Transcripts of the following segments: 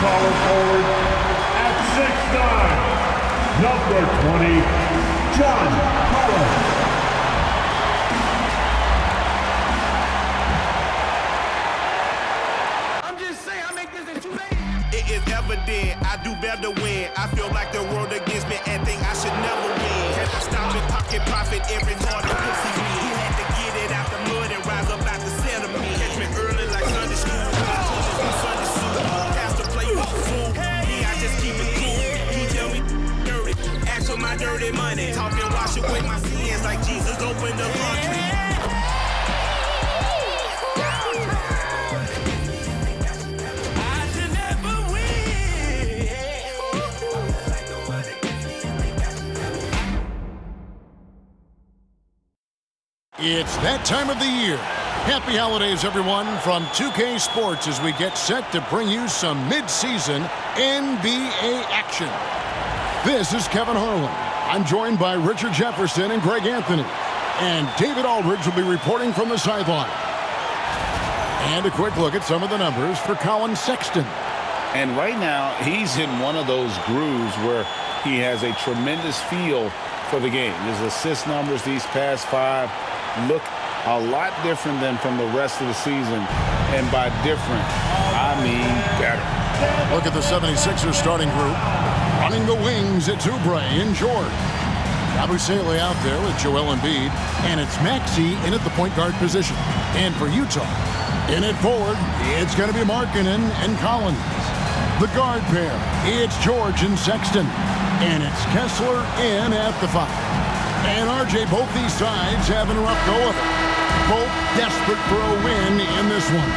power forward at 6'9", number 20, John Collins. I'm just saying, I make this in 2 days. It is evident I do better win. I feel like the world against me and think I should never win. Can I stop and pocket profit every morning? He had to get it out the mud and rise up out the sentiment. Catch me early like Sunday school. Sunday suit. Pastor play you a fool. Me, I just keep it cool. He tell me dirty. Ask for my dirty money. Talk and wash away my sins like Jesus opened the laundry. It's that time of the year. Happy holidays, everyone, from 2K Sports as we get set to bring you some mid-season NBA action. This is Kevin Harlan. I'm joined by Richard Jefferson and Greg Anthony. And David Aldridge will be reporting from the sideline. And a quick look at some of the numbers for Colin Sexton. And right now, he's in one of those grooves where he has a tremendous feel for the game. His assist numbers these past 5 look a lot different than from the rest of the season. And by different, I mean better. Look at the 76ers starting group. Running the wings, it's Oubre and George. Abusele out there with Joel Embiid. And it's Maxey in at the point guard position. And for Utah, in at forward, it's going to be Markkanen and Collins. The guard pair, it's George and Sexton. And it's Kessler in at the 5. And RJ, both these sides having a rough go of it. Both desperate for a win in this one.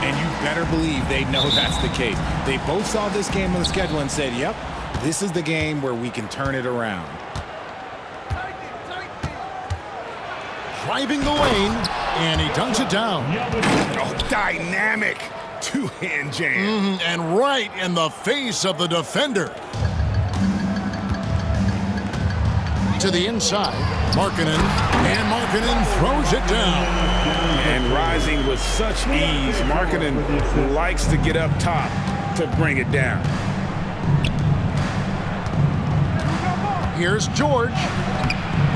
And you better believe they know that's the case. They both saw this game on the schedule and said, yep, this is the game where we can turn it around. Driving the lane, and he dunks it down. Oh, dynamic two-hand jam. And right in the face of the defender. To the inside, Markkanen, and Markkanen throws it down. And rising with such ease, Markkanen likes to get up top to bring it down. Here's George.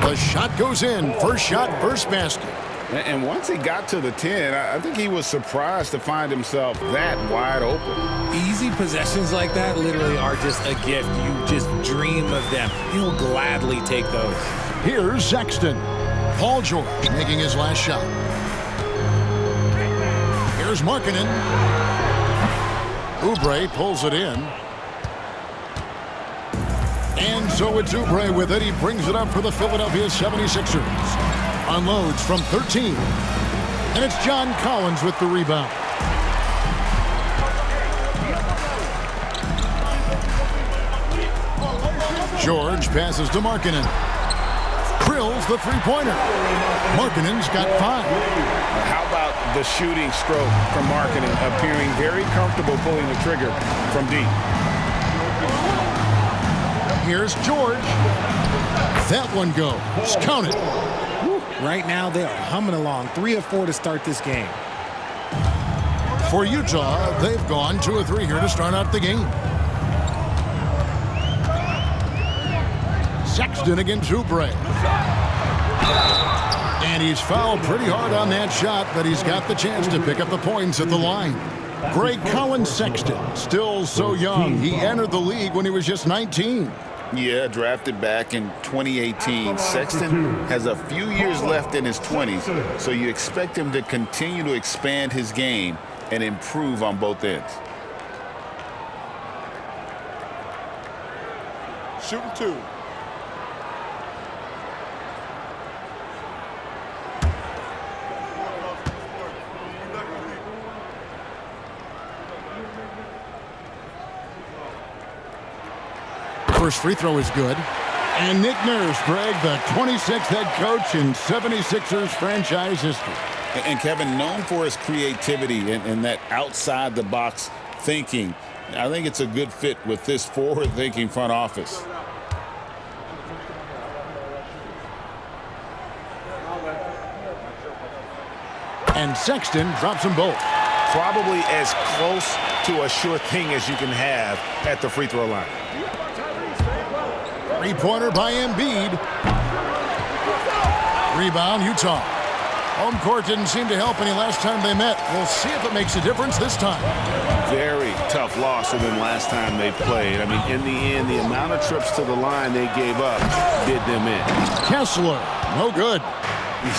The shot goes in. First shot, first basket. And once he got to the 10, I think he was surprised to find himself that wide open. Easy possessions like that literally are just a gift. You just dream of them. He'll gladly take those. Here's Sexton. Paul George making his last shot. Here's Markkanen. Oubre pulls it in. And so it's Oubre with it. He brings it up for the Philadelphia 76ers. Unloads from 13. And it's John Collins with the rebound. George passes to Markkanen. Drills the three-pointer. Markkanen's got 5. How about the shooting stroke from Markkanen, appearing very comfortable pulling the trigger from deep. Here's George. That one goes. Count it. Right now, they are humming along. 3 of 4 to start this game. For Utah, they've gone 2 of 3 here to start out the game. Sexton against Oubre. And he's fouled pretty hard on that shot, but he's got the chance to pick up the points at the line. Greg Colin Sexton, still so young. He entered the league when he was just 19. Yeah, drafted back in 2018. Sexton has a few years left in his 20s, so you expect him to continue to expand his game and improve on both ends. Shooting 2. First free throw is good. And Nick Nurse, Greg, the 26th head coach in 76ers franchise history. And Kevin, known for his creativity and that outside-the-box thinking, I think it's a good fit with this forward-thinking front office. And Sexton drops them both. probably as close to a sure thing as you can have at the free throw line. Three-pointer by Embiid. Rebound, Utah. Home court didn't seem to help any last time they met. We'll see if it makes a difference this time. Very tough loss for them last time they played. I mean, in the end, the amount of trips to the line they gave up did them in. Kessler, no good.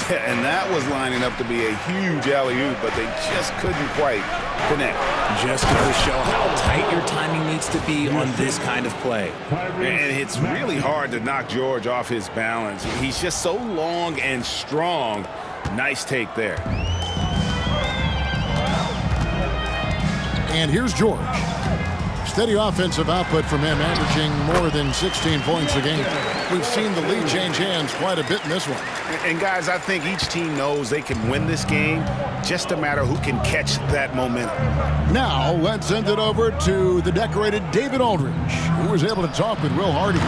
Yeah, and that was lining up to be a huge alley-oop, but they just couldn't quite connect. Just to show how tight your timing needs to be on this kind of play. And it's really hard to knock George off his balance. He's just so long and strong. Nice take there. And here's George. Steady offensive output from him, averaging more than 16 points a game. We've seen the lead change hands quite a bit in this one. And guys, I think each team knows they can win this game. Just a matter who can catch that momentum. Now, let's send it over to the decorated David Aldridge, who was able to talk with Will Hardy.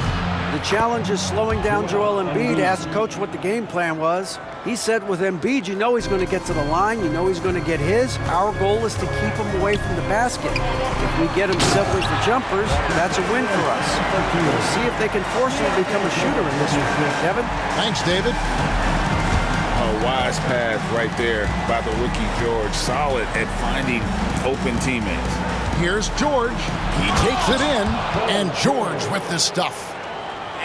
The challenge is slowing down Joel Embiid. Asked Coach what the game plan was. He said with Embiid, you know he's going to get to the line. You know he's going to get his. Our goal is to keep him away from the basket. If we get him settling for jumpers, that's a win for us. We'll see if they can force him to become a shooter in this one. Kevin? Thanks, David. A wise path right there by the rookie George. Solid at finding open teammates. Here's George. He takes it in, and George with the stuff.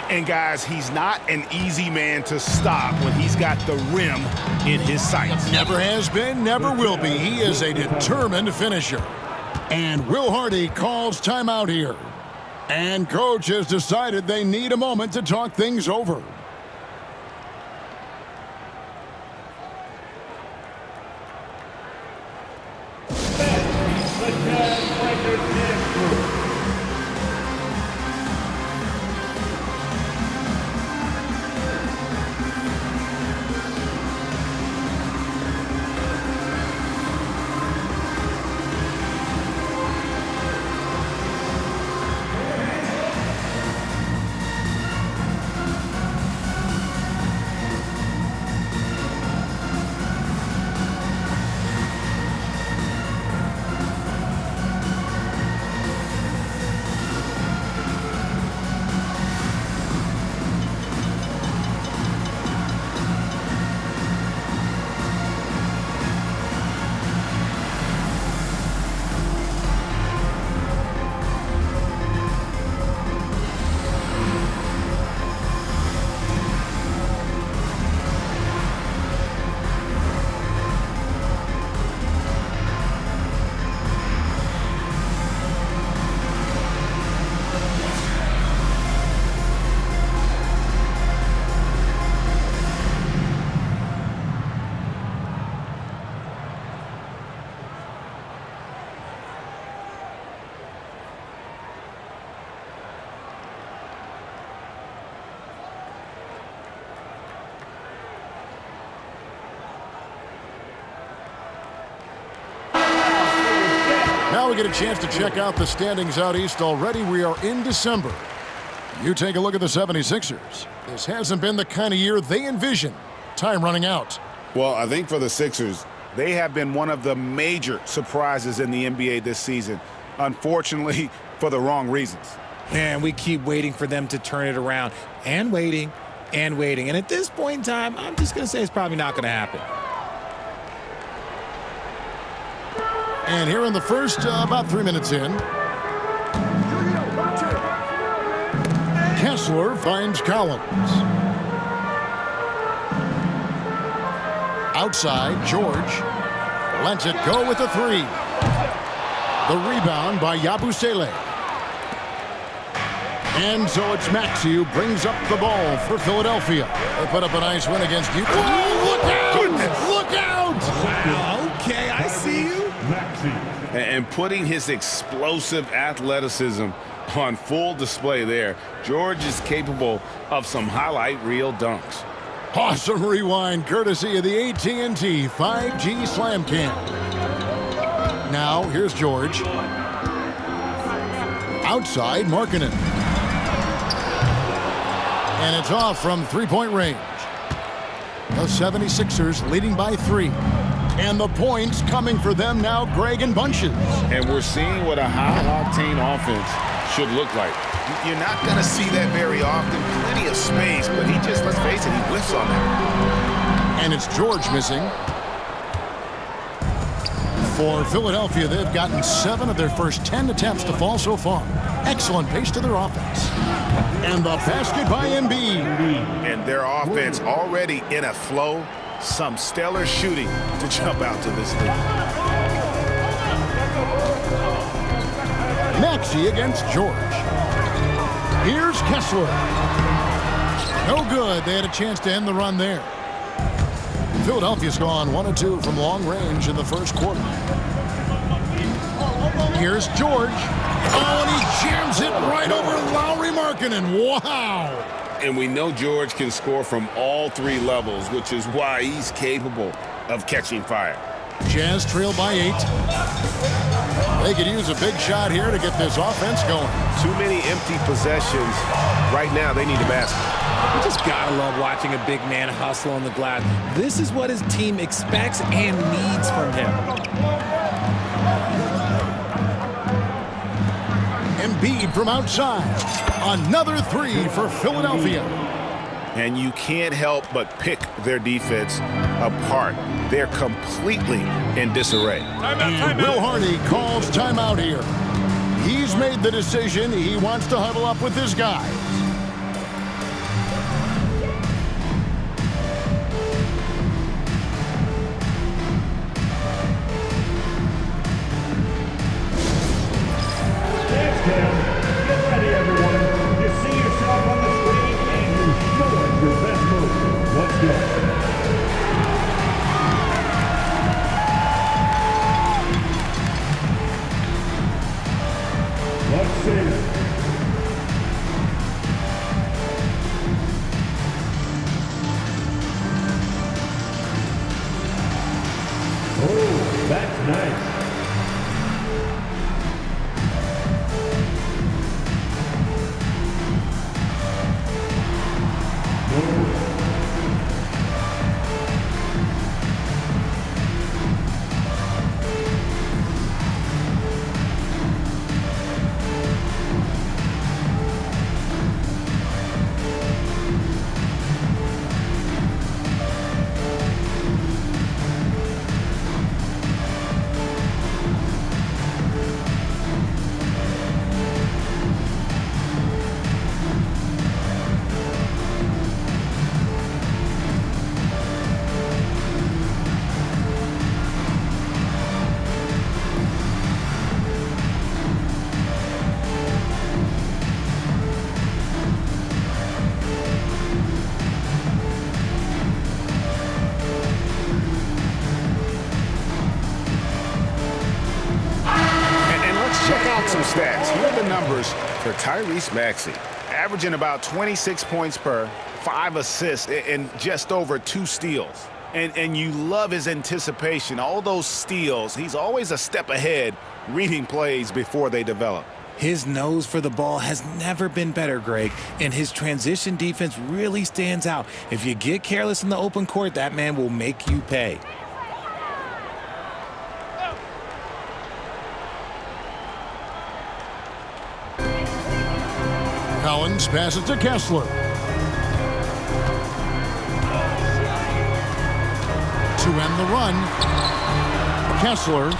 And guys, he's not an easy man to stop when he's got the rim in his sights. Never has been, never will be. He is a determined finisher. And Will Hardy calls timeout here. And Coach has decided they need a moment to talk things over. Now we get a chance to check out the standings out east already. We are in December. You take a look at the 76ers. This hasn't been the kind of year they envisioned. Time running out. Well, I think for the Sixers, they have been one of the major surprises in the NBA this season. Unfortunately, for the wrong reasons. And we keep waiting for them to turn it around. And waiting. And waiting. And at this point in time, I'm just going to say it's probably not going to happen. And here in the first, about 3 minutes in, Kessler finds Collins. Outside, George lets it go with a three. The rebound by Yabusele. And so it's Maxey who brings up the ball for Philadelphia. They put up a nice win against Utah. Whoa, look out! Goodness. Look out! Wow, okay, I see you. And putting his explosive athleticism on full display there. George is capable of some highlight reel dunks. Awesome rewind courtesy of the AT&T 5G Slam Cam. Now here's George. Outside, Markkanen. And it's off from three-point range. The 76ers leading by 3. And the points coming for them now, Greg, in bunches. And we're seeing what a high-octane offense should look like. You're not going to see that very often. Plenty of space, but he just, let's face it, he whiffs on that. And it's George missing. For Philadelphia, they've gotten 7 of their first 10 attempts to fall so far. Excellent pace to their offense. And the basket by Embiid. And their offense already in a flow. Some stellar shooting to jump out to this lead. Maxey against George. Here's Kessler. No good. They had a chance to end the run there. Philadelphia's gone 1 of 2 from long range in the first quarter. Here's George. Oh, and he jams it right over Lauri Markkanen. Wow. And we know George can score from all 3 levels, which is why he's capable of catching fire. Jazz trail by 8. They could use a big shot here to get this offense going. Too many empty possessions. Right now, they need a basket. You just gotta love watching a big man hustle on the glass. This is what his team expects and needs from him. Embiid from outside. Another 3 for Philadelphia. And you can't help but pick their defense apart. They're completely in disarray. And Will Hardy calls timeout here. He's made the decision. He wants to huddle up with his guys. Get ready, everyone. You see yourself on the screen and you show us your best move. Let's go. Let's see. Oh, that's nice. Check out some stats. Here are the numbers for Tyrese Maxey. Averaging about 26 points per, 5 assists, and just over 2 steals. And you love his anticipation. All those steals, he's always a step ahead, reading plays before they develop. His nose for the ball has never been better, Greg, and his transition defense really stands out. If you get careless in the open court, that man will make you pay. Collins passes to Kessler. To end the run. Kessler,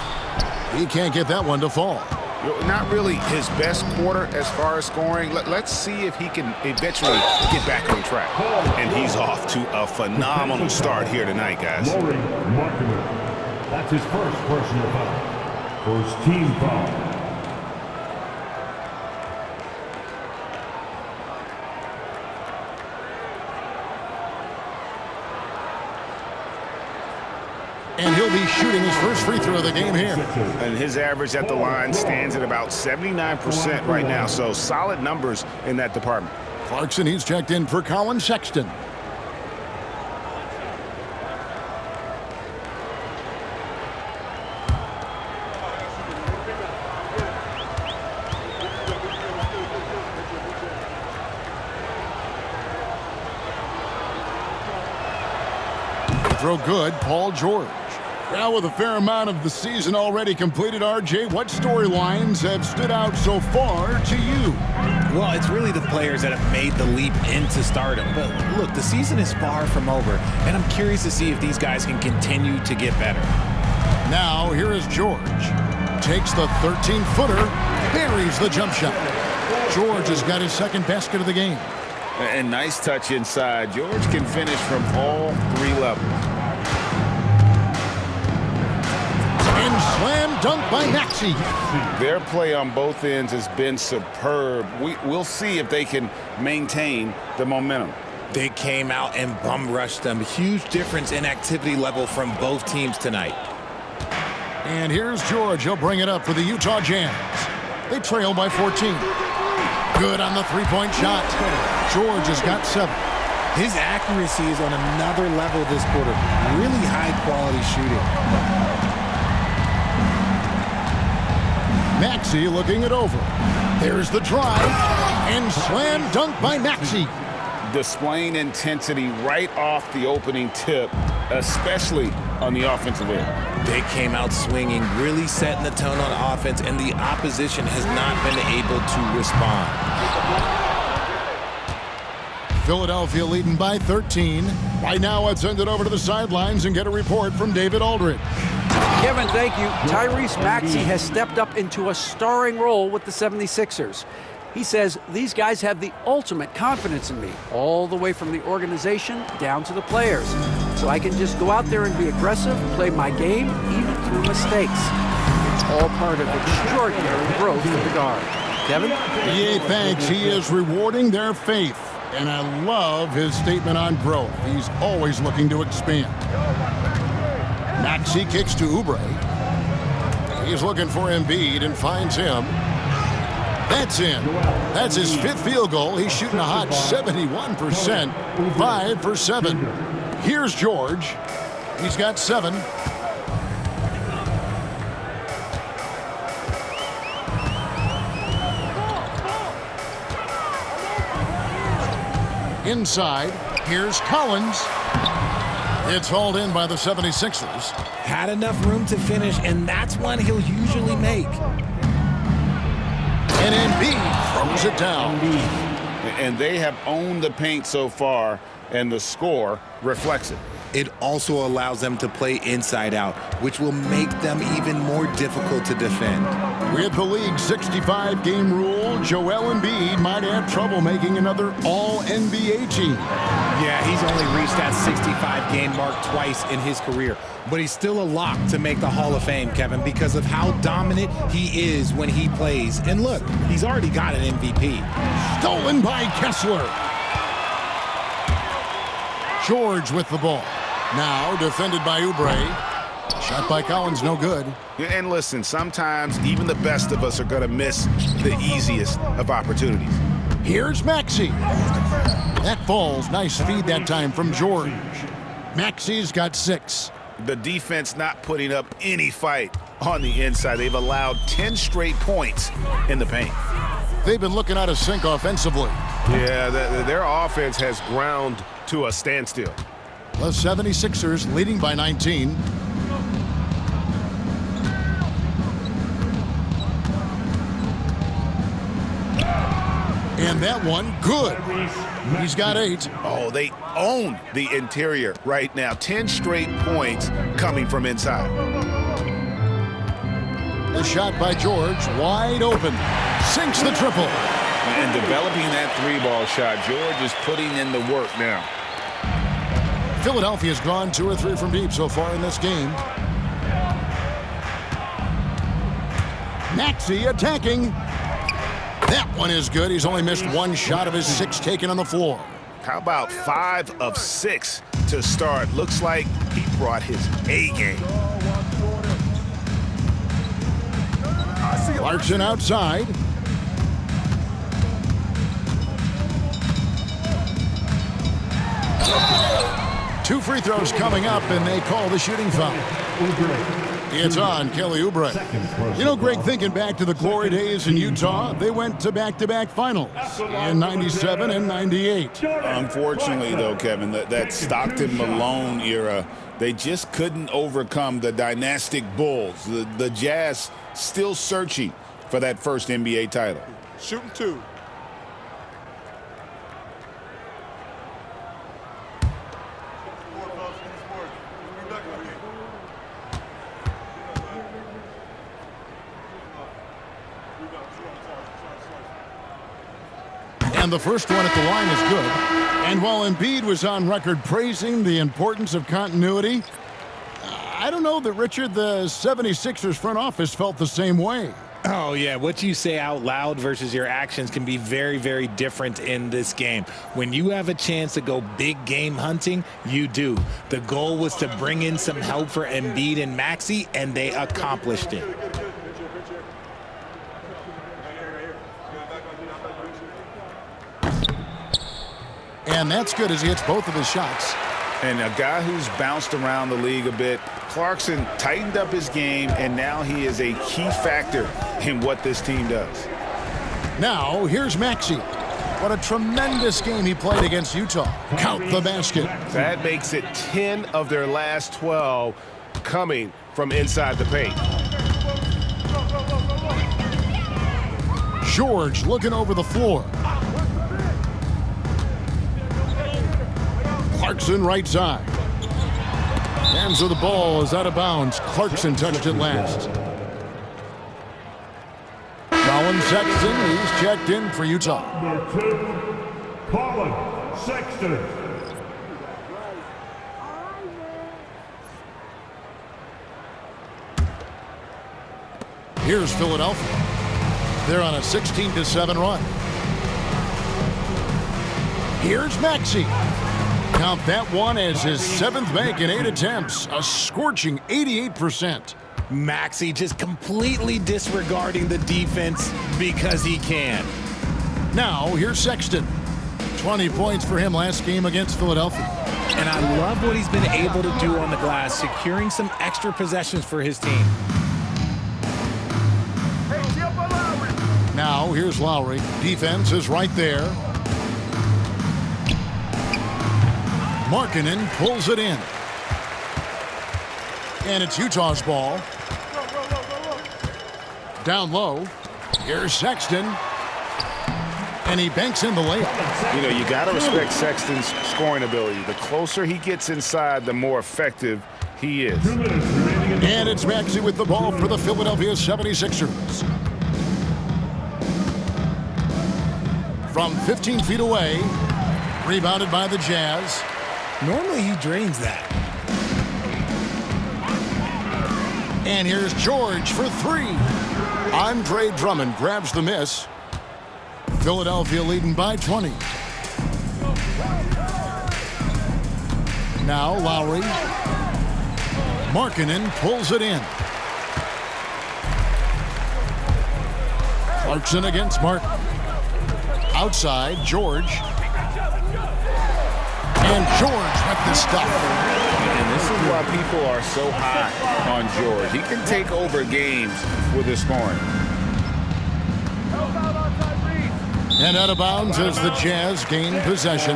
he can't get that one to fall. Not really his best quarter as far as scoring. Let's see if he can eventually get back on track. And he's off to a phenomenal start here tonight, guys. Lauri Markkanen. That's his first personal foul. First team foul. And he'll be shooting his first free throw of the game here. And his average at the line stands at about 79% right now, so solid numbers in that department. Clarkson, he's checked in for Colin Sexton. Throw good, Paul George. Now, with a fair amount of the season already completed, RJ, what storylines have stood out so far to you? Well, it's really the players that have made the leap into stardom. But look, the season is far from over, and I'm curious to see if these guys can continue to get better. Now, here is George. Takes the 13-footer, buries the jump shot. George has got his second basket of the game. And nice touch inside. George can finish from all three levels. And slam dunk by Maxey. Their play on both ends has been superb. We'll see if they can maintain the momentum. They came out and bum rushed them. Huge difference in activity level from both teams tonight. And here's George. He'll bring it up for the Utah Jazz. They trail by 14. Good on the three-point shot. George has got 7. His accuracy is on another level this quarter. Really high-quality shooting. Maxey looking it over. There's the drive. And slam dunk by Maxey. Displaying intensity right off the opening tip, especially on the offensive end. They came out swinging, really setting the tone on offense, and the opposition has not been able to respond. Philadelphia leading by 13. Right now, let's send it over to the sidelines and get a report from David Aldridge. Kevin, thank you. Tyrese Maxey has stepped up into a starring role with the 76ers. He says, these guys have the ultimate confidence in me, all the way from the organization down to the players. So I can just go out there and be aggressive, play my game, even through mistakes. It's all part of extraordinary growth for the guard. Kevin? EA thanks. He is rewarding their faith. And I love his statement on growth. He's always looking to expand. Maxey kicks to Oubre. He's looking for Embiid and finds him. That's in. That's his 5th field goal. He's shooting a hot 71%, 5 for 7. Here's George. He's got 7. Inside, here's Collins. It's hauled in by the 76ers. Had enough room to finish, and that's one he'll usually make. And Embiid throws it down. And they have owned the paint so far, and the score reflects it. It also allows them to play inside out, which will make them even more difficult to defend. With the league's 65-game rule, Joel Embiid might have trouble making another All-NBA team. Yeah, he's only reached that 65-game mark twice in his career, but he's still a lock to make the Hall of Fame, Kevin, because of how dominant he is when he plays. And look, he's already got an MVP. Stolen by Kessler. George with the ball. Now defended by Oubre. Shot by Collins, no good. And listen, sometimes even the best of us are going to miss the easiest of opportunities. Here's Maxey. That falls. Nice feed that time from George. Maxey's got 6. The defense not putting up any fight on the inside. They've allowed 10 straight points in the paint. They've been looking out of sync offensively. Yeah, their offense has ground to a standstill. The 76ers leading by 19. And that one, good. He's got 8. Oh, they own the interior right now. 10 straight points coming from inside. The shot by George, wide open. Sinks the triple. And developing that 3-ball shot, George is putting in the work now. Philadelphia's gone 2 or 3 from deep so far in this game. Maxey attacking. That one is good. He's only missed 1 shot of his 6 taken on the floor. How about 5 of 6 to start? Looks like he brought his A game. Clarkson outside. Two free throws coming up, and they call the shooting foul. It's on Kelly Oubre. You know, Greg, thinking back to the glory days in Utah, they went to back-to-back finals in 97 and 98. Unfortunately, though, Kevin, that Stockton-Malone era, they just couldn't overcome the dynastic Bulls. The Jazz still searching for that first NBA title. Shooting two. And the first one at the line is good. And while Embiid was on record praising the importance of continuity, I don't know that, Richard, the 76ers front office felt the same way. Oh, yeah. What you say out loud versus your actions can be very, very different in this game. When you have a chance to go big game hunting, you do. The goal was to bring in some help for Embiid and Maxey, and they accomplished it. And that's good as he hits both of his shots. And a guy who's bounced around the league a bit, Clarkson tightened up his game, and now he is a key factor in what this team does. Now, here's Maxey. What a tremendous game he played against Utah. Count the basket. That makes it 10 of their last 12 coming from inside the paint. George looking over the floor. Clarkson right side. Hands of the ball is out of bounds. Clarkson touched it last. Colin Sexton, he's checked in for Utah. Number 2, Colin Sexton. Here's Philadelphia. They're on a 16-7 run. Here's Maxey. Count that one as his 7th make in 8 attempts, a scorching 88%. Maxey just completely disregarding the defense because he can. Now, here's Sexton. 20 points for him last game against Philadelphia. And I love what he's been able to do on the glass, securing some extra possessions for his team. Now, here's Lauri. Defense is right there. Markkanen pulls it in. And it's Utah's ball. Down low. Here's Sexton. And he banks in the layup. You know, you got to respect Sexton's scoring ability. The closer he gets inside, the more effective he is. And it's Maxey with the ball for the Philadelphia 76ers. From 15 feet away, rebounded by the Jazz. Normally he drains that. And here's George for 3. Andre Drummond grabs the miss. Philadelphia leading by 20. Now Lauri. Markkanen pulls it in. Clarkson against Mark. Outside, George. And George with the stuff. And this is why people are so high on George. He can take over games with his scoring. And out of bounds as the Jazz gain possession.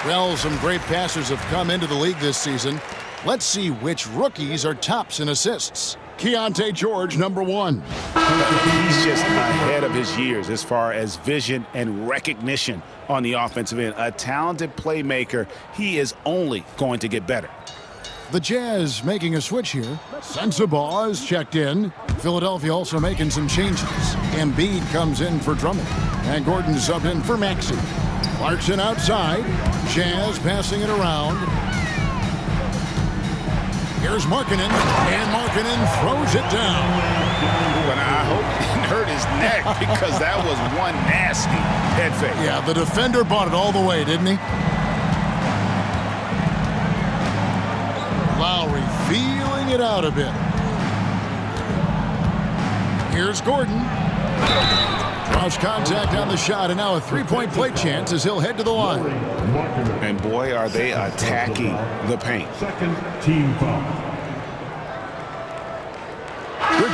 Well, some great passers have come into the league this season. Let's see which rookies are tops in assists. Keontae George, number 1. He's just ahead of his years as far as vision and recognition on the offensive end. A talented playmaker. He is only going to get better. The Jazz making a switch here. Sensabaugh is checked in. Philadelphia also making some changes. Embiid comes in for Drummond. And Gordon subbed in for Maxey. Clarkson outside. Jazz passing it around. Here's Markkanen. And Markkanen throws it down. And I hope he hurt his neck because that was one nasty head fake. Yeah, the defender bought it all the way, didn't he? Lauri feeling it out a bit. Here's Gordon. Cross contact on the shot, and now a three-point play chance as he'll head to the line. And boy, are they attacking the paint. Second team foul.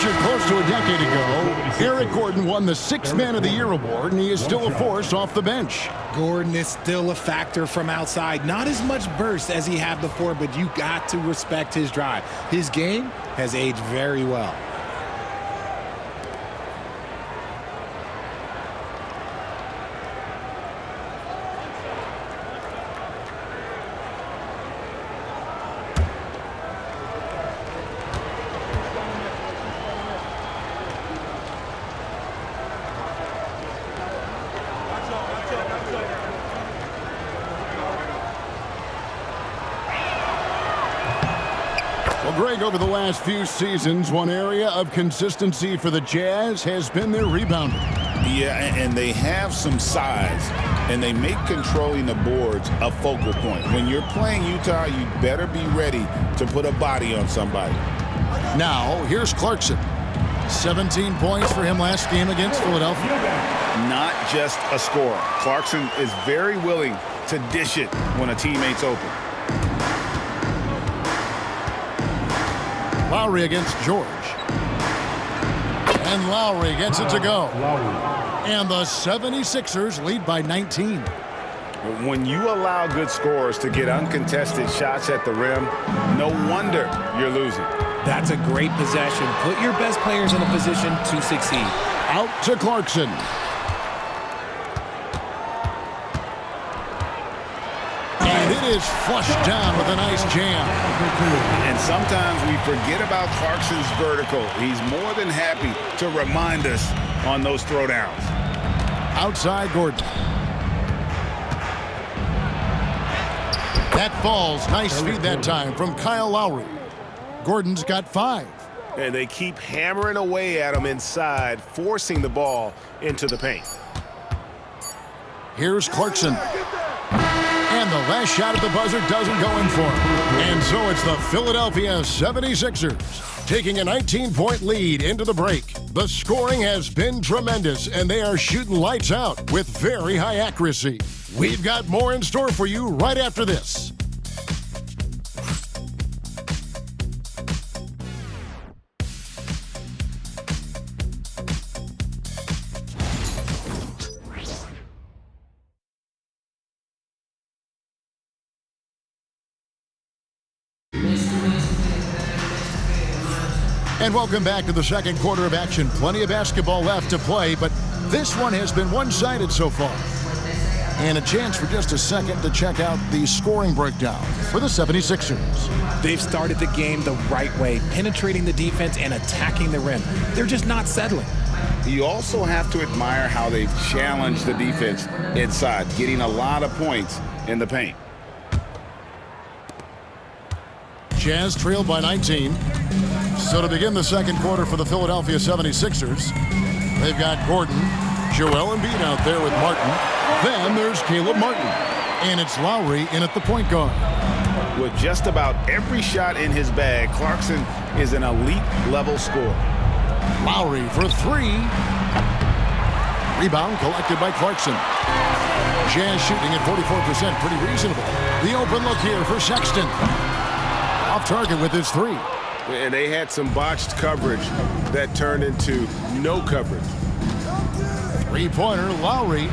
Featured close to a decade ago, Eric Gordon won the 6th Man of the Year award, and he is still a force off the bench. Gordon is still a factor from outside. Not as much burst as he had before, but you got to respect his drive. His game has aged very well. Greg, over the last few seasons, one area of consistency for the Jazz has been their rebounding. Yeah, and they have some size, and they make controlling the boards a focal point. When you're playing Utah, you better be ready to put a body on somebody. Now, here's Clarkson. 17 points for him last game against Philadelphia. Not just a scorer. Clarkson is very willing to dish it when a teammate's open. Lauri against George. And Lauri gets it to go. And the 76ers lead by 19. When you allow good scorers to get uncontested shots at the rim, no wonder you're losing. That's a great possession. Put your best players in a position to succeed. Out to Clarkson. And it is flushed down with a nice jam. And sometimes we forget about Clarkson's vertical. He's more than happy to remind us on those throwdowns. Outside Gordon. That falls. Nice feed that time from Kyle Lauri. Gordon's got 5. And they keep hammering away at him inside, forcing the ball into the paint. Here's Clarkson. And the last shot at the buzzer doesn't go in for him. And so it's the Philadelphia 76ers taking a 19-point lead into the break. The scoring has been tremendous, and they are shooting lights out with very high accuracy. We've got more in store for you right after this. And welcome back to the second quarter of action. Plenty of basketball left to play, but this one has been one-sided so far. And a chance for just a second to check out the scoring breakdown for the 76ers. They've started the game the right way, penetrating the defense and attacking the rim. They're just not settling. You also have to admire how they've challenged the defense inside, getting a lot of points in the paint. Jazz trailed by 19. So to begin the second quarter for the Philadelphia 76ers, they've got Gordon, Joel Embiid out there with Martin. Then there's Caleb Martin. And it's Lauri in at the point guard. With just about every shot in his bag, Clarkson is an elite-level scorer. Lauri for 3. Rebound collected by Clarkson. Jazz shooting at 44%, pretty reasonable. The open look here for Sexton. Off target with his 3. And they had some botched coverage that turned into no coverage. Three-pointer, Lauri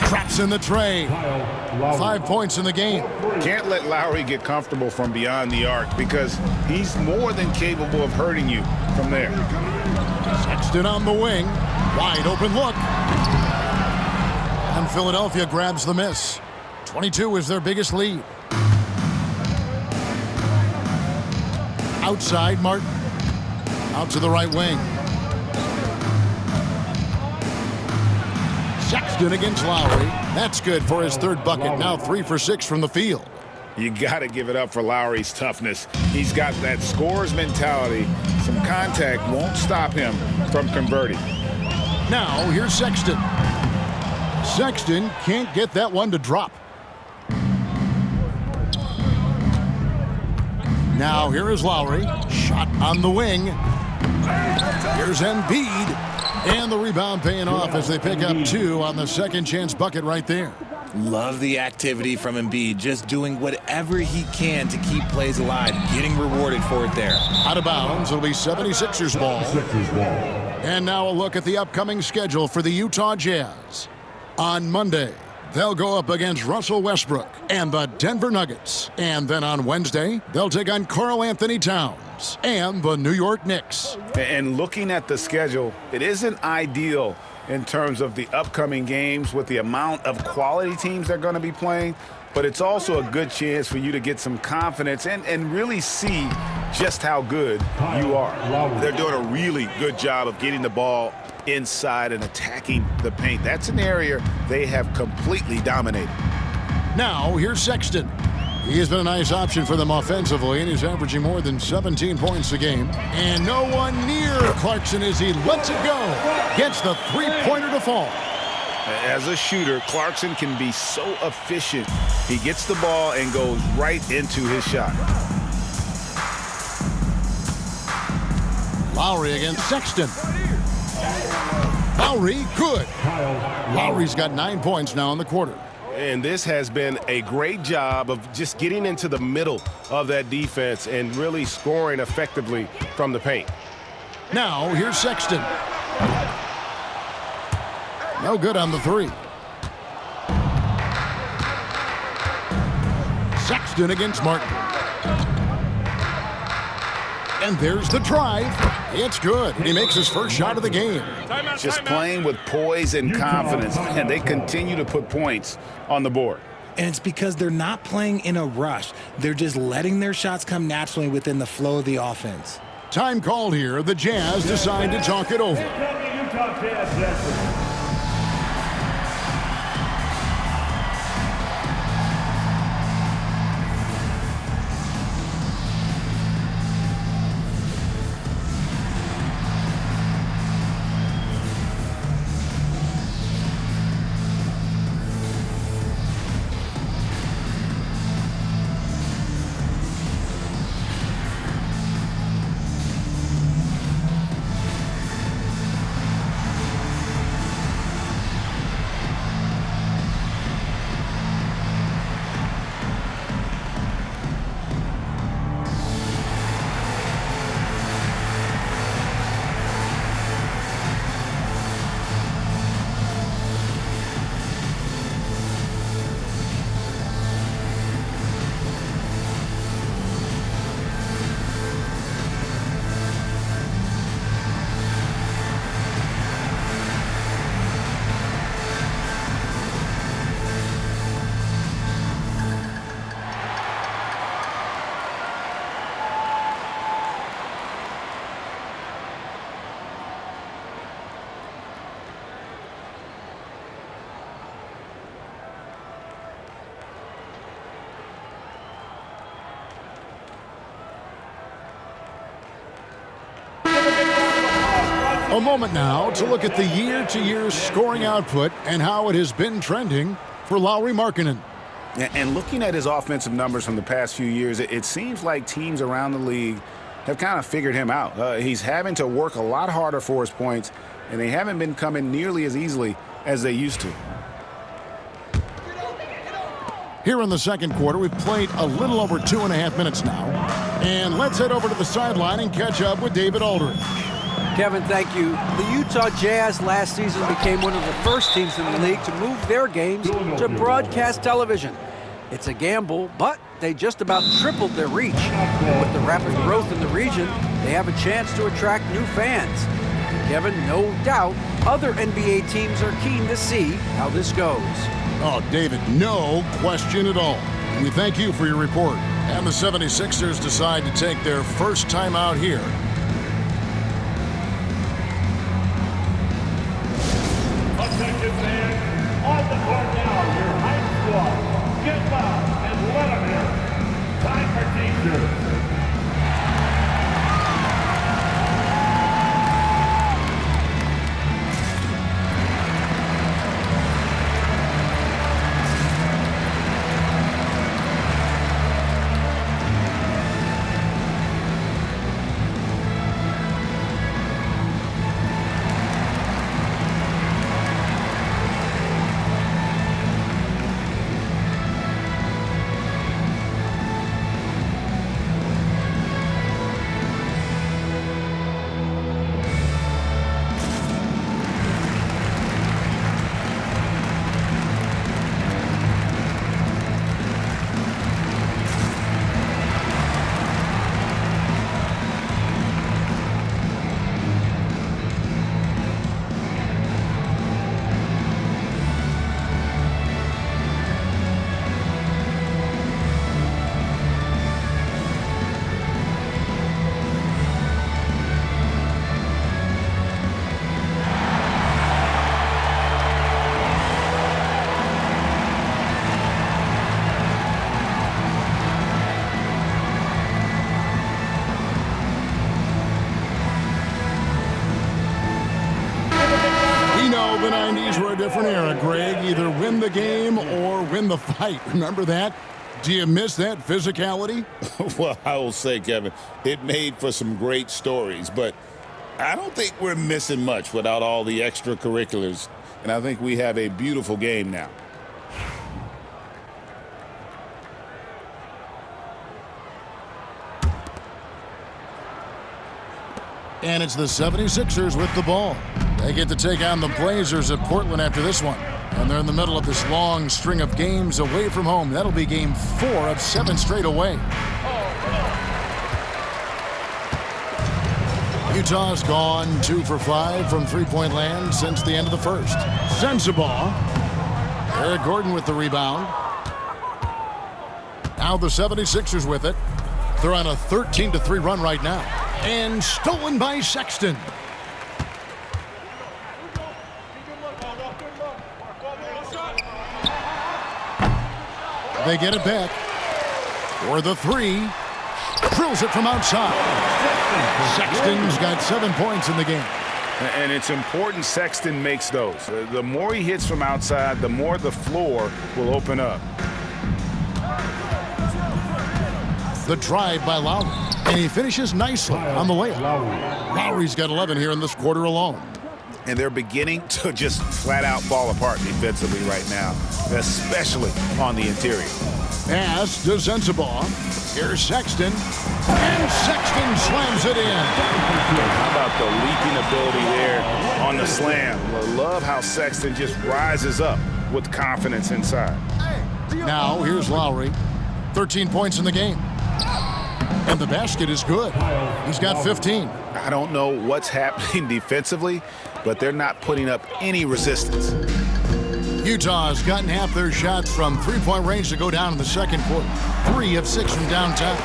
traps in the tray. 5 points in the game. Can't let Lauri get comfortable from beyond the arc because he's more than capable of hurting you from there. Sexton on the wing. Wide open look. And Philadelphia grabs the miss. 22 is their biggest lead. Outside Martin. Out to the right wing. Sexton against Lauri. That's good for his 3rd bucket. Now 3 for 6 from the field. You got to give it up for Lauri's toughness. He's got that scorer's mentality. Some contact won't stop him from converting. Now here's Sexton. Sexton can't get that one to drop. Now here is Lauri. Shot on the wing. Here's Embiid. And the rebound paying off as they pick up 2 on the second chance bucket right there. Love the activity from Embiid, just doing whatever he can to keep plays alive, getting rewarded for it there. Out of bounds, it'll be 76ers ball. And now a look at the upcoming schedule for the Utah Jazz. On Monday, they'll go up against Russell Westbrook and the Denver Nuggets. And then on Wednesday, they'll take on Karl Anthony Towns and the New York Knicks. And looking at the schedule, it isn't ideal in terms of the upcoming games with the amount of quality teams they're going to be playing, but it's also a good chance for you to get some confidence and really see just how good you are. They're doing a really good job of getting the ball inside and attacking the paint. That's an area they have completely dominated. Now, here's Sexton. He has been a nice option for them offensively, and he's averaging more than 17 points a game. And no one near Clarkson as he lets it go. Gets the three-pointer to fall. As a shooter, Clarkson can be so efficient. He gets the ball and goes right into his shot. Lauri against Sexton. Lauri, good. Lauri's got 9 points now in the quarter. And this has been a great job of just getting into the middle of that defense and really scoring effectively from the paint. Now, here's Sexton. No good on the three. Sexton against Martin. And there's the drive. It's good. He makes his first shot of the game. Just playing with poise and confidence, and they continue to put points on the board. And it's because they're not playing in a rush. They're just letting their shots come naturally within the flow of the offense. Time called here. The Jazz decide to talk it over. A moment now to look at the year-to-year scoring output and how it has been trending for Lauri Markkanen. And looking at his offensive numbers from the past few years, it seems like teams around the league have kind of figured him out. He's having to work a lot harder for his points, and they haven't been coming nearly as easily as they used to. Here in the second quarter, we've played a little over 2.5 minutes now. And let's head over to the sideline and catch up with David Aldridge. Kevin, thank you. The Utah Jazz last season became one of the first teams in the league to move their games to broadcast television. It's a gamble, but they just about tripled their reach. With the rapid growth in the region, they have a chance to attract new fans. Kevin, no doubt, other NBA teams are keen to see how this goes. Oh, David, no question at all. We thank you for your report. And the 76ers decide to take their first time out here. Attention fans, on the court now, your high squad. Get loud and let them hear. Time for T-shirts. 90s were a different era, Greg. Either win the game or win the fight. Remember that? Do you miss that physicality? Well, I will say, Kevin, it made for some great stories, but I don't think we're missing much without all the extracurriculars, and I think we have a beautiful game now. And it's the 76ers with the ball. They get to take on the Blazers at Portland after this one. And they're in the middle of this long string of games away from home. That'll be game 4 of 7 straight away. Utah's gone 2 for 5 from three-point land since the end of the first. Sensabaugh. Eric Gordon with the rebound. Now the 76ers with it. They're on a 13-3 run right now. And stolen by Sexton. They get it back. For the 3. Drills it from outside. Sexton's got 7 points in the game. And it's important Sexton makes those. The more he hits from outside, the more the floor will open up. The drive by Lauri. And he finishes nicely on the layup. Lauri's got 11 here in this quarter alone. And they're beginning to just flat out fall apart defensively right now, especially on the interior. Pass to Sensabaugh. Here's Sexton. And Sexton slams it in. How about the leaping ability there on the slam? I love how Sexton just rises up with confidence inside. Now here's Lauri. 13 points in the game. And the basket is good. He's got 15. I don't know what's happening defensively, but they're not putting up any resistance. Utah's gotten half their shots from three-point range to go down in the second quarter. 3 of 6 from downtown.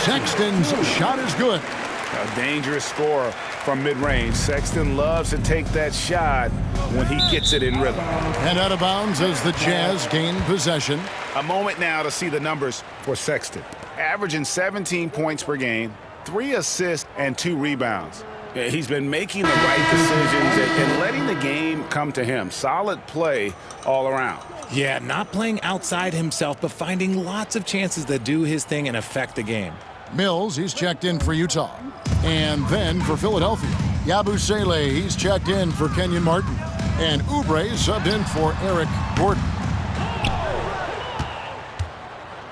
Sexton's shot is good. A dangerous scorer from mid-range. Sexton loves to take that shot when he gets it in rhythm. And out of bounds as the Jazz gain possession. A moment now to see the numbers for Sexton. Averaging 17 points per game, 3 assists, and 2 rebounds. He's been making the right decisions and letting the game come to him. Solid play all around. Yeah, not playing outside himself, but finding lots of chances that do his thing and affect the game. Mills, he's checked in for Utah. And then for Philadelphia, Yabusele, he's checked in for Kenyon Martin. And Oubre subbed in for Eric Gordon.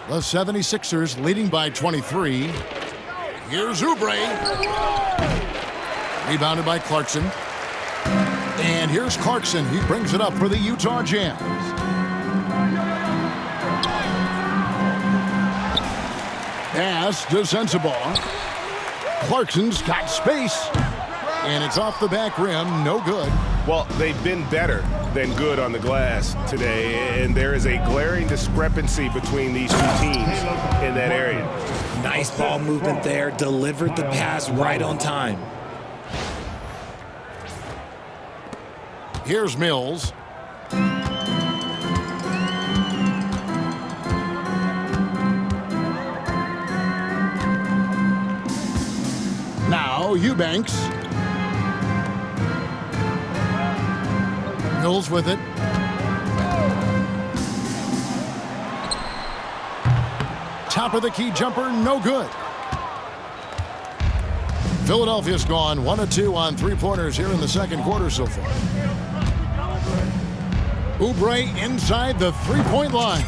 The 76ers leading by 23. Here's Oubre. Rebounded by Clarkson. And here's Clarkson. He brings it up for the Utah Jazz. Pass to Sensabaugh. Clarkson's got space. And it's off the back rim. No good. Well, they've been better than good on the glass today, and there is a glaring discrepancy between these two teams in that area. Nice ball movement there. Delivered the pass right on time. Here's Mills. Now Eubanks. Mills with it. Top of the key jumper, no good. Philadelphia's gone 1 of 2 on three-pointers here in the second quarter so far. Oubre inside the three-point line.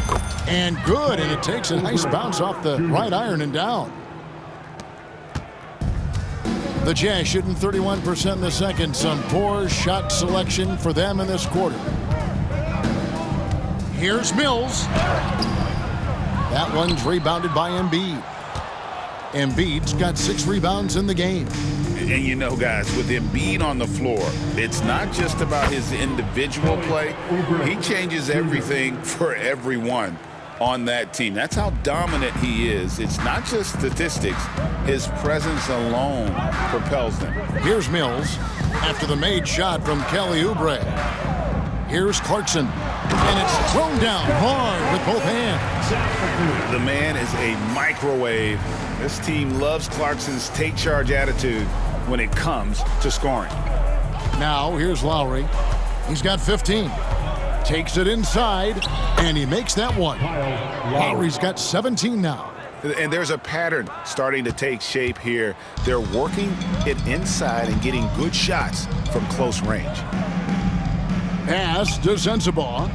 And good, and it takes a nice bounce off the right iron and down. The Jazz shooting 31% in the second. Some poor shot selection for them in this quarter. Here's Mills. That one's rebounded by Embiid. Embiid's got 6 rebounds in the game. And you know, guys, with Embiid on the floor, it's not just about his individual play. He changes everything for everyone on that team. That's how dominant he is. It's not just statistics. His presence alone propels them. Here's Mills after the made shot from Kelly Oubre. Here's Clarkson. And it's thrown down hard with both hands. The man is a microwave. This team loves Clarkson's take charge attitude when it comes to scoring. Now here's Lauri. He's got 15. Takes it inside, and he makes that one. Lauri's got 17 now. And there's a pattern starting to take shape here. They're working it inside and getting good shots from close range. Pass to Sensabaugh.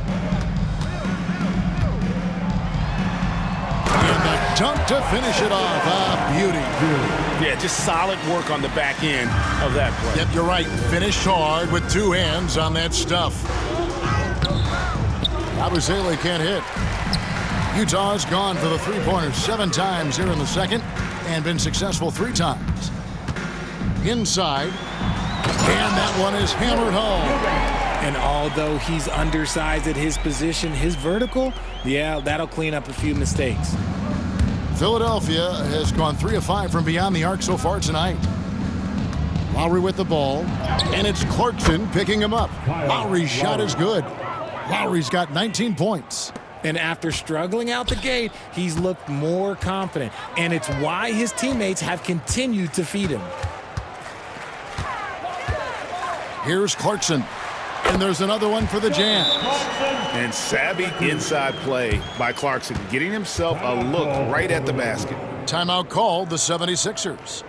And the dunk to finish it off. Ah, beauty. Yeah, just solid work on the back end of that play. Yep, you're right. Finished hard with two hands on that stuff. Abusele can't hit. Utah's gone for the three-pointers 7 times here in the second and been successful 3 times. Inside, and that one is hammered home. And although he's undersized at his position, his vertical, yeah, that'll clean up a few mistakes. Philadelphia has gone 3 of 5 from beyond the arc so far tonight. Lauri with the ball, and it's Clarkson picking him up. Lauri's shot is good. Lauri's got 19 points. And after struggling out the gate, he's looked more confident. And it's why his teammates have continued to feed him. Here's Clarkson. And there's another one for the Jazz. And savvy inside play by Clarkson, getting himself a look right at the basket. Timeout called the 76ers.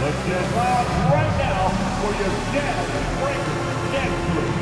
Let's get loud right now for your Jazz Breakers next week.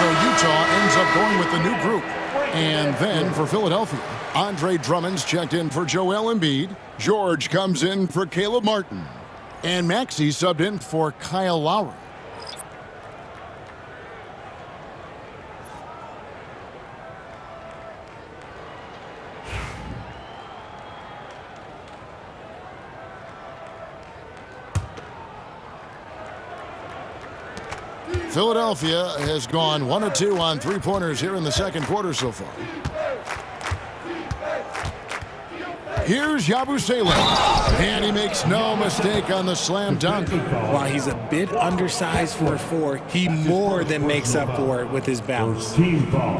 Utah ends up going with the new group. And then for Philadelphia, Andre Drummond's checked in for Joel Embiid. George comes in for Caleb Martin. And Maxey subbed in for Kyle Lauri. Philadelphia has gone 1 of 2 on three-pointers here in the second quarter so far. Here's Yabusele, and he makes no mistake on the slam dunk. While he's a bit undersized for a 4, he more than makes up for it with his bounce. Team foul.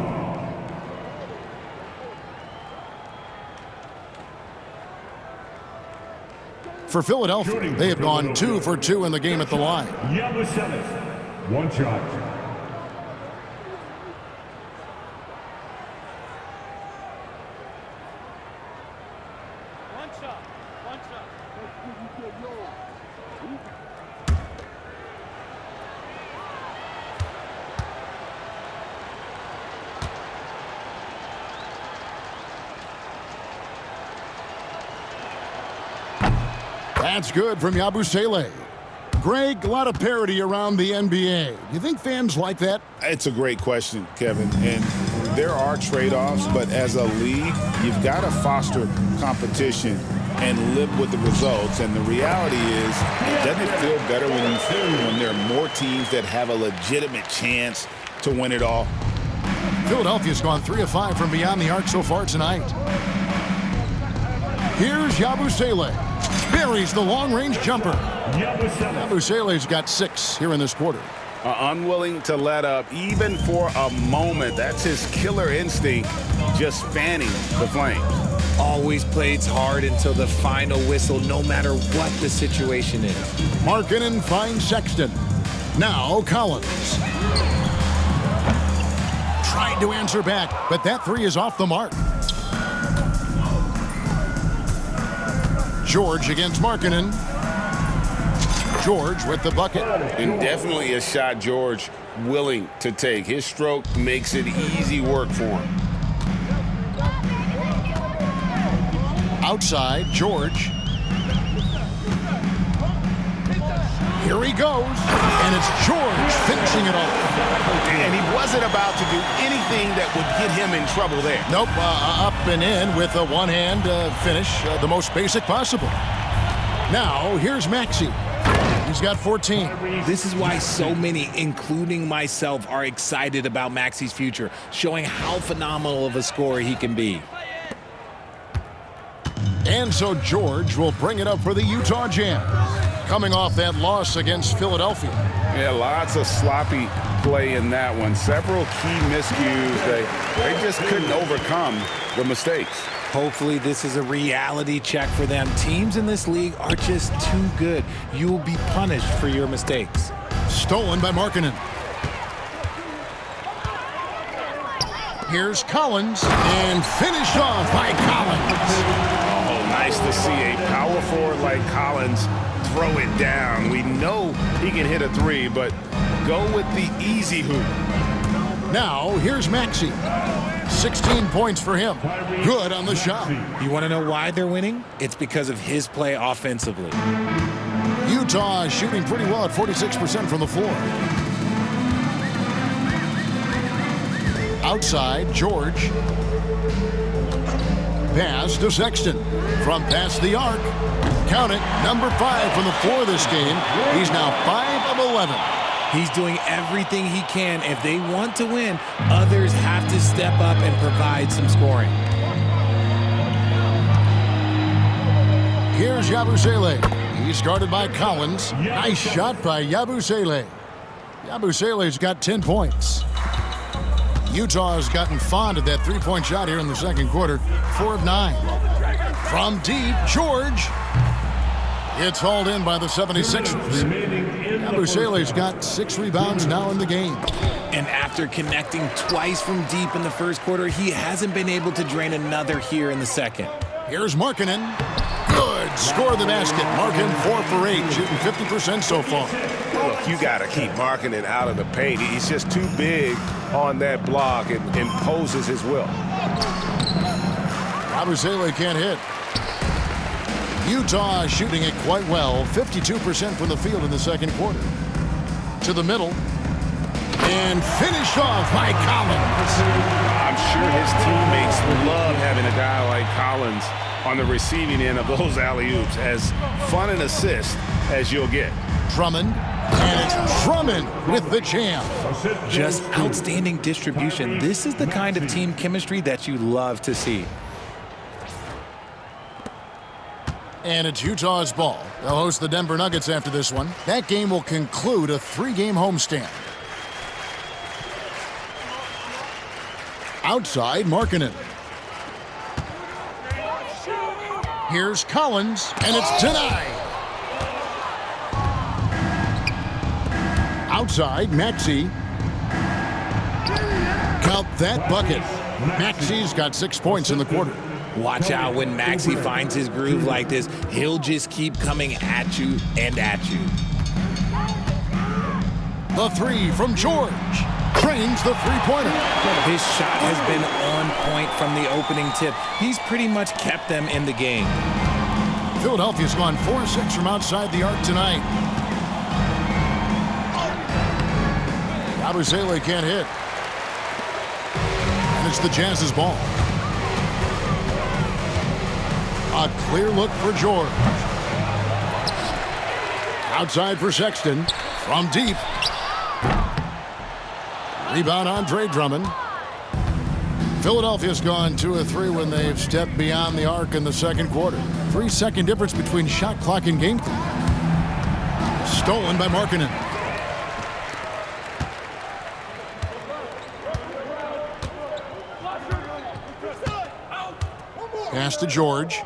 For Philadelphia, they have gone 2 for 2 in the game at the line. Yabusele. One shot. That's good from Yabusele. Greg, a lot of parity around the NBA. You think fans like that? It's a great question, Kevin. And there are trade-offs, but as a league, you've got to foster competition and live with the results. And the reality is, doesn't it feel better when there are more teams that have a legitimate chance to win it all? Philadelphia's gone 3 of 5 from beyond the arc so far tonight. Here's Yabusele. Buries the long-range jumper. Yabusele's got 6 here in this quarter. unwilling to let up even for a moment. That's his killer instinct, just fanning the flames. Always plays hard until the final whistle, no matter what the situation is. Markkanen finds Sexton. Now Collins. Tried to answer back, but that three is off the mark. George against Markkanen. George with the bucket. And definitely a shot George willing to take. His stroke makes it easy work for him. Outside, George. Here he goes, and it's George finishing it off. And he wasn't about to do anything that would get him in trouble there. Nope, up and in with a one-hand finish, the most basic possible. Now, here's Maxey. He's got 14. This is why so many, including myself, are excited about Maxey's future, showing how phenomenal of a scorer he can be. And so George will bring it up for the Utah Jazz, coming off that loss against Philadelphia. Yeah, lots of sloppy play in that one. Several key miscues. They just couldn't overcome the mistakes. Hopefully this is a reality check for them. Teams in this league are just too good. You will be punished for your mistakes. Stolen by Markkanen. Here's Collins, and finished off by Collins. Oh, nice to see a power forward like Collins throw it down. We know he can hit a three, but go with the easy hoop. Now, here's Maxey. 16 points for him. Good on the shot. You want to know why they're winning? It's because of his play offensively. Utah is shooting pretty well at 46% from the floor. Outside, George. Pass to Sexton. From past the arc. Count it, number 5 from the floor this game. He's now 5 of 11. He's doing everything he can. If they want to win, others have to step up and provide some scoring. Here's Yabusele. He's guarded by Collins. Nice shot by Yabusele. Yabusele's got 10 points. Utah has gotten fond of that three-point shot here in the second quarter. 4 of 9. From deep, George. It's hauled in by the 76ers. Yabusele's got 6 rebounds now in the game. And after connecting twice from deep in the first quarter, he hasn't been able to drain another here in the second. Here's Markkanen. Good. Score the basket. Markkanen 4 for 8, shooting 50% so far. Look, you got to keep Markkanen out of the paint. He's just too big on that block and imposes his will. Yabusele can't hit. Utah shooting it quite well, 52% from the field in the second quarter. To the middle, and finished off by Collins. I'm sure his teammates love having a guy like Collins on the receiving end of those alley-oops. As fun an assist as you'll get. Drummond, and it's Drummond with the jam. Just outstanding distribution. This is the kind of team chemistry that you love to see. And it's Utah's ball. They'll host the Denver Nuggets after this one. That game will conclude a 3-game homestand. Outside, Markkanen. Here's Collins, and it's denied. Outside, Maxey. Count that bucket. Maxey's got 6 points in the quarter. Watch out when Maxey finds his groove like this. He'll just keep coming at you and at you. The 3 from George. Trains the three-pointer. His shot has been on point from the opening tip. He's pretty much kept them in the game. Philadelphia's gone 4-6 from outside the arc tonight. Yabusele can't hit. And it's the Jazz's ball. A clear look for George. Outside for Sexton. From deep. Rebound Andre Drummond. Philadelphia's gone 2 of 3 when they've stepped beyond the arc in the second quarter. 3-second difference between shot clock and game clock. Stolen by Markkanen. Pass to George.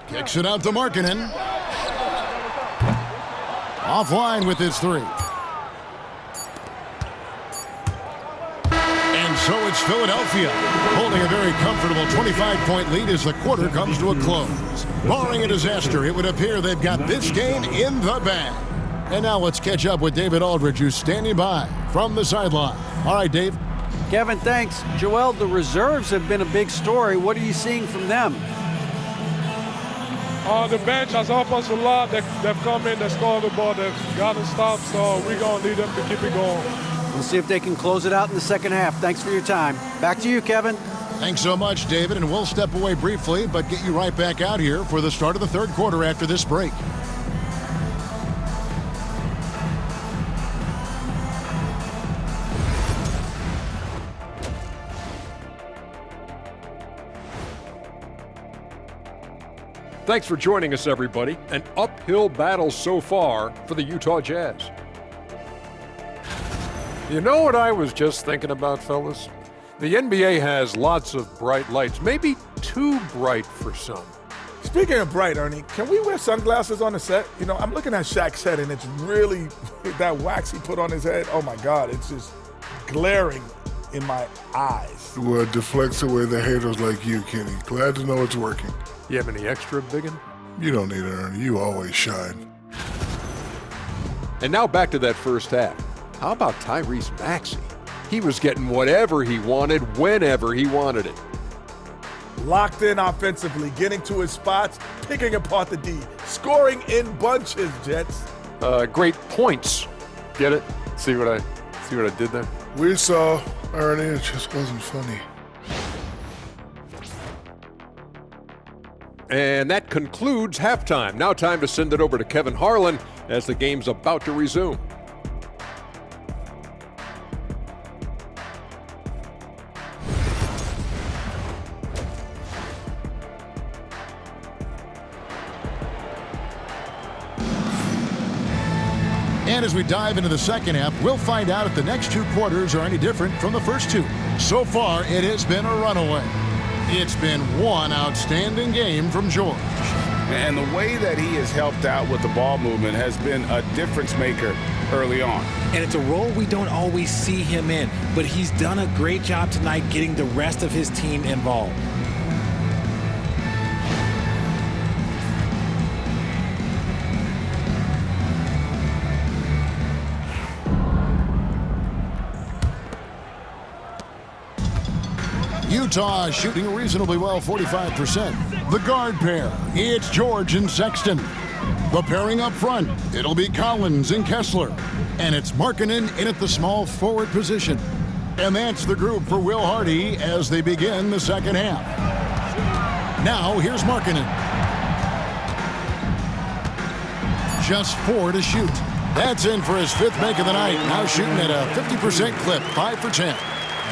Kicks it out to Markkanen. Offline with his three. And so it's Philadelphia holding a very comfortable 25-point lead as the quarter comes to a close. Barring a disaster, it would appear they've got this game in the bag. And now let's catch up with David Aldridge, who's standing by from the sideline. All right, Dave. Kevin, thanks. Joel, the reserves have been a big story. What are you seeing from them? The bench has helped us a lot. They've come in, they scored the ball, they've gotten stops, so we're going to need them to keep it going. We'll see if they can close it out in the second half. Thanks for your time. Back to you, Kevin. Thanks so much, David, and we'll step away briefly, but get you right back out here for the start of the third quarter after this break. Thanks for joining us, everybody. An uphill battle so far for the Utah Jazz. You know what I was just thinking about, fellas? The NBA has lots of bright lights, maybe too bright for some. Speaking of bright, Ernie, can we wear sunglasses on the set? You know, I'm looking at Shaq's head, and it's really, that wax he put on his head, oh my God, it's just glaring in my eyes. Well, it deflects away the haters like you, Kenny. Glad to know it's working. You have any extra, biggin? You don't need it, Ernie. You always shine. And now back to that first half. How about Tyrese Maxey? He was getting whatever he wanted, whenever he wanted it. Locked in offensively, getting to his spots, picking apart the D, scoring in bunches, Jets. Great points. Get it? See what I did there? We saw, Ernie, it just wasn't funny. And that concludes halftime. Now time to send it over to Kevin Harlan as the game's about to resume. And as we dive into the second half, we'll find out if the next two quarters are any different from the first two. So far, it has been a runaway. It's been one outstanding game from George. And the way that he has helped out with the ball movement has been a difference maker early on. And it's a role we don't always see him in, but he's done a great job tonight getting the rest of his team involved. Utah shooting reasonably well, 45%. The guard pair, it's George and Sexton. The pairing up front, it'll be Collins and Kessler. And it's Markkanen in at the small forward position. And that's the group for Will Hardy as they begin the second half. Now, here's Markkanen. Just 4 to shoot. That's in for his 5th make of the night. Now shooting at a 50% clip, 5 for 10.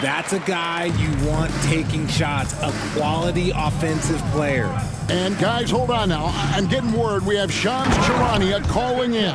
That's a guy you want taking shots, a quality offensive player. And guys, hold on now. I'm getting word we have Shams Charania calling in.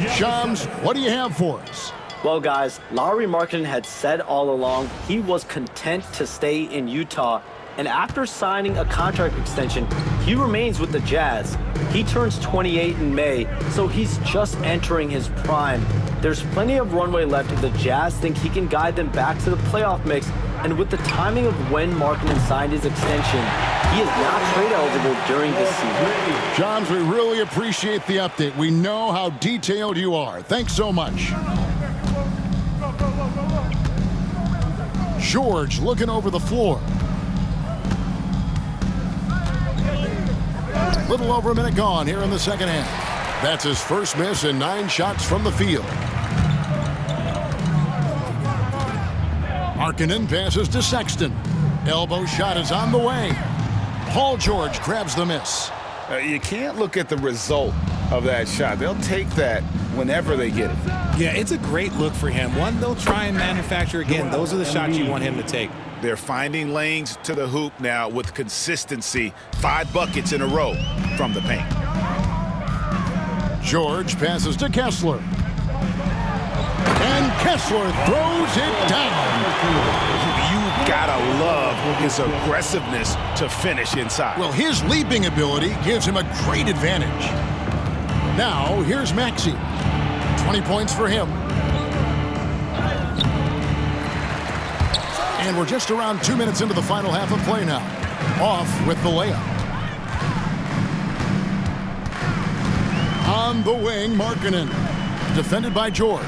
Shams, what do you have for us? Well, guys, Lauri Markkanen had said all along he was content to stay in Utah. And after signing a contract extension, he remains with the Jazz. He turns 28 in May, so he's just entering his prime. There's plenty of runway left if the Jazz think he can guide them back to the playoff mix. And with the timing of when Markkanen signed his extension, he is not trade eligible during this season. Johns, we really appreciate the update. We know how detailed you are. Thanks so much. George looking over the floor. Little over a minute gone here in the second half. That's his first miss and 9 shots from the field. Markkanen passes to Sexton. Elbow shot is on the way. Paul George grabs the miss. You can't look at the result of that shot. They'll take that whenever they get it. Yeah, it's a great look for him. One they'll try and manufacture again. Those are the shots you want him to take. They're finding lanes to the hoop now with consistency. 5 buckets in a row from the paint. George passes to Kessler. And Kessler throws it down. You gotta love his aggressiveness to finish inside. Well, his leaping ability gives him a great advantage. Now, here's Maxey. 20 points for him. And we're just around 2 minutes into the final half of play now. Off with the layup. On the wing, Markkanen. Defended by George.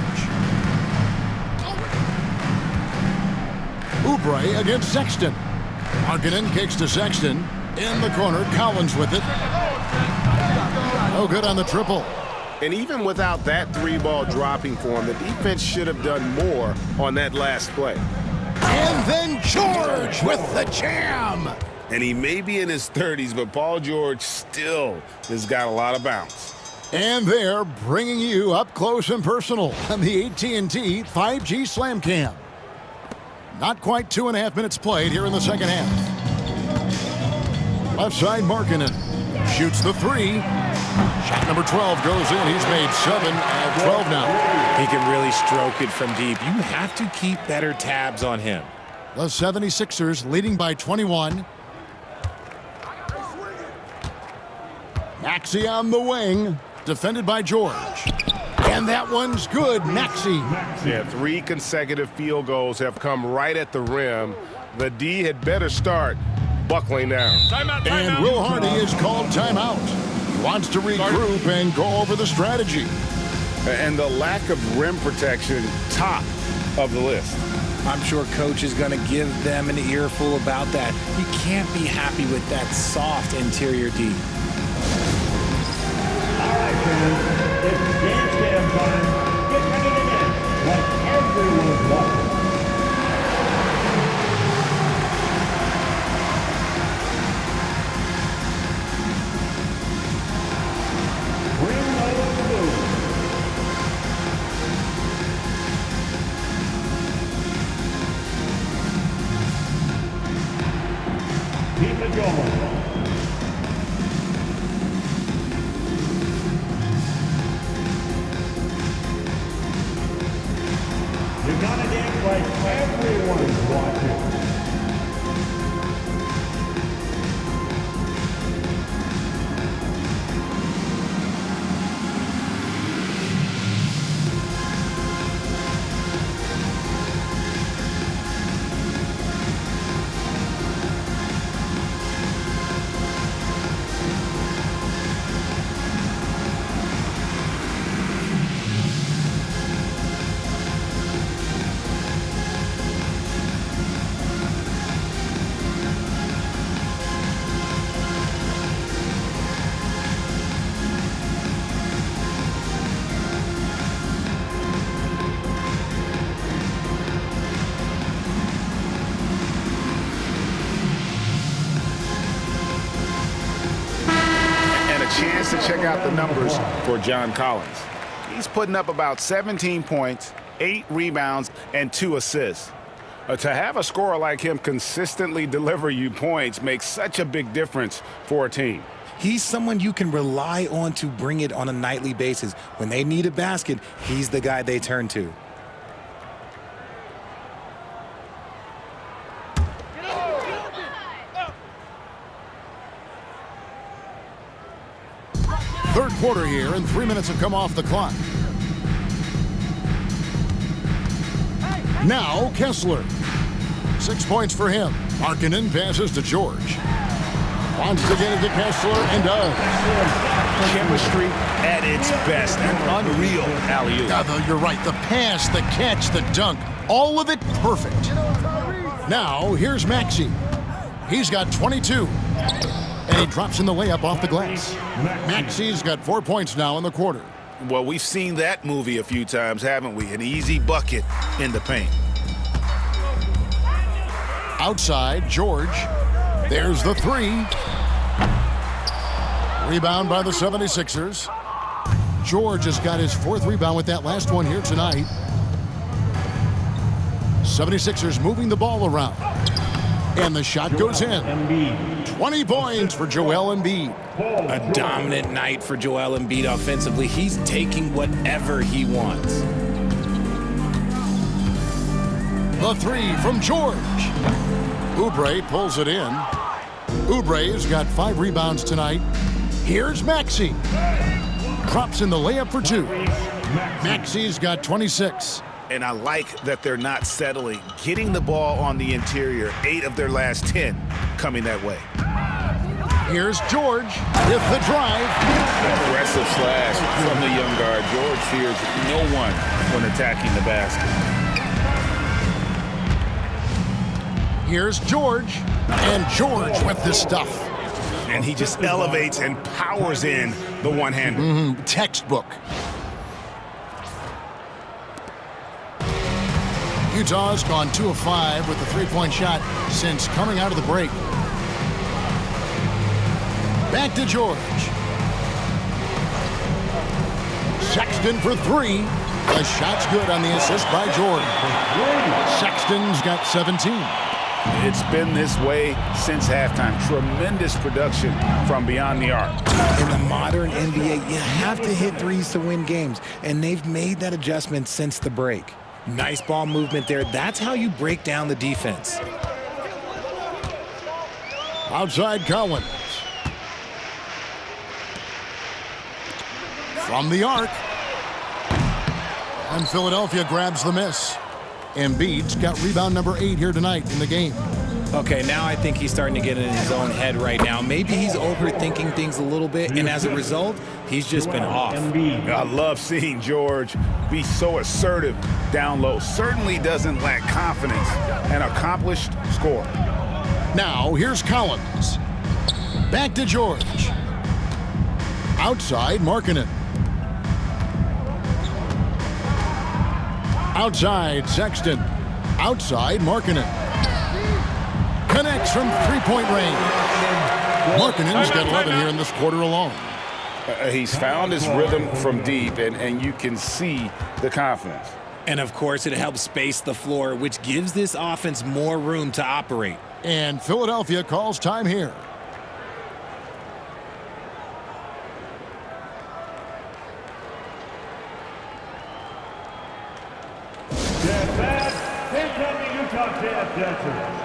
Oubre against Sexton. Markkanen kicks to Sexton. In the corner, Collins with it. No good on the triple. And even without that three-ball dropping for him, the defense should have done more on that last play. And then George with the jam. And he may be in his 30s, but Paul George still has got a lot of bounce. And they're bringing you up close and personal on the AT&T 5G Slam Cam. Not quite 2.5 minutes played here in the second half. Left side, Markkanen shoots the three. Shot number 12 goes in. He's made 7 out of 12 now. He can really stroke it from deep. You have to keep better tabs on him. The 76ers leading by 21. Maxey on the wing, defended by George. And that one's good, Maxey. Yeah, 3 consecutive field goals have come right at the rim. The D had better start buckling down. And Will Hardy is called timeout. He wants to regroup and go over the strategy. And the lack of rim protection, top of the list. I'm sure coach is going to give them an earful about that. You can't be happy with that soft interior D. All right, fans, it's dance cam time. Get ready to dance like everyone's watching. Bring those moves. Keep it going. You gotta dance like everyone's watching. Chance to check out the numbers for John Collins. He's putting up about 17 points, 8 rebounds, and 2 assists. To have a scorer like him consistently deliver you points makes such a big difference for a team. He's someone you can rely on to bring it on a nightly basis. When they need a basket, he's the guy they turn to. Third quarter here, and 3 minutes have come off the clock. Now Kessler. 6 points for him. Markkanen passes to George. Wants to get it to Kessler and does. Chemistry at its best. An unreal alley-oop. Yeah, you're right. The pass, the catch, the dunk, all of it perfect. Now here's Maxey. He's got 22. And he drops in the layup off the glass. Maxey's got 4 points now in the quarter. Well, we've seen that movie a few times, haven't we? An easy bucket in the paint. Outside, George. There's the three. Rebound by the 76ers. George has got his 4th rebound with that last one here tonight. 76ers moving the ball around. And the shot goes in. 20 points for Joel Embiid. A dominant night for Joel Embiid offensively. He's taking whatever he wants. The three from George. Oubre pulls it in. Oubre's got 5 rebounds tonight. Here's Maxey. Drops in the layup for 2. Maxey's got 26. And I like that they're not settling. Getting the ball on the interior, 8 of their last 10 coming that way. Here's George with the drive. Aggressive slash from the young guard. George fears no one when attacking the basket. Here's George. And George with the stuff. And he just elevates and powers in the one-hander. Textbook. Utah's gone 2 of 5 with the 3-point shot since coming out of the break. Back to George. Sexton for 3. The shot's good on the assist by George. Sexton's got 17. It's been this way since halftime. Tremendous production from beyond the arc. In the modern NBA, you have to hit threes to win games, and they've made that adjustment since the break. Nice ball movement there. That's how you break down the defense. Outside Collins. From the arc. And Philadelphia grabs the miss. Embiid's got rebound number 8 here tonight in the game. Okay, now I think he's starting to get in his own head right now. Maybe he's overthinking things a little bit, and as a result, he's just been off. I love seeing George be so assertive down low. Certainly doesn't lack confidence. An accomplished scorer. Now, here's Collins. Back to George. Outside, Markkanen. Outside, Sexton. Outside, Markkanen. Connects from 3-point range. Markkanen's got 11 here in this quarter alone. He's found his rhythm from deep, and you can see the confidence. And, of course, it helps space the floor, which gives this offense more room to operate. And Philadelphia calls time here. Here come the Utah Jazz dancers.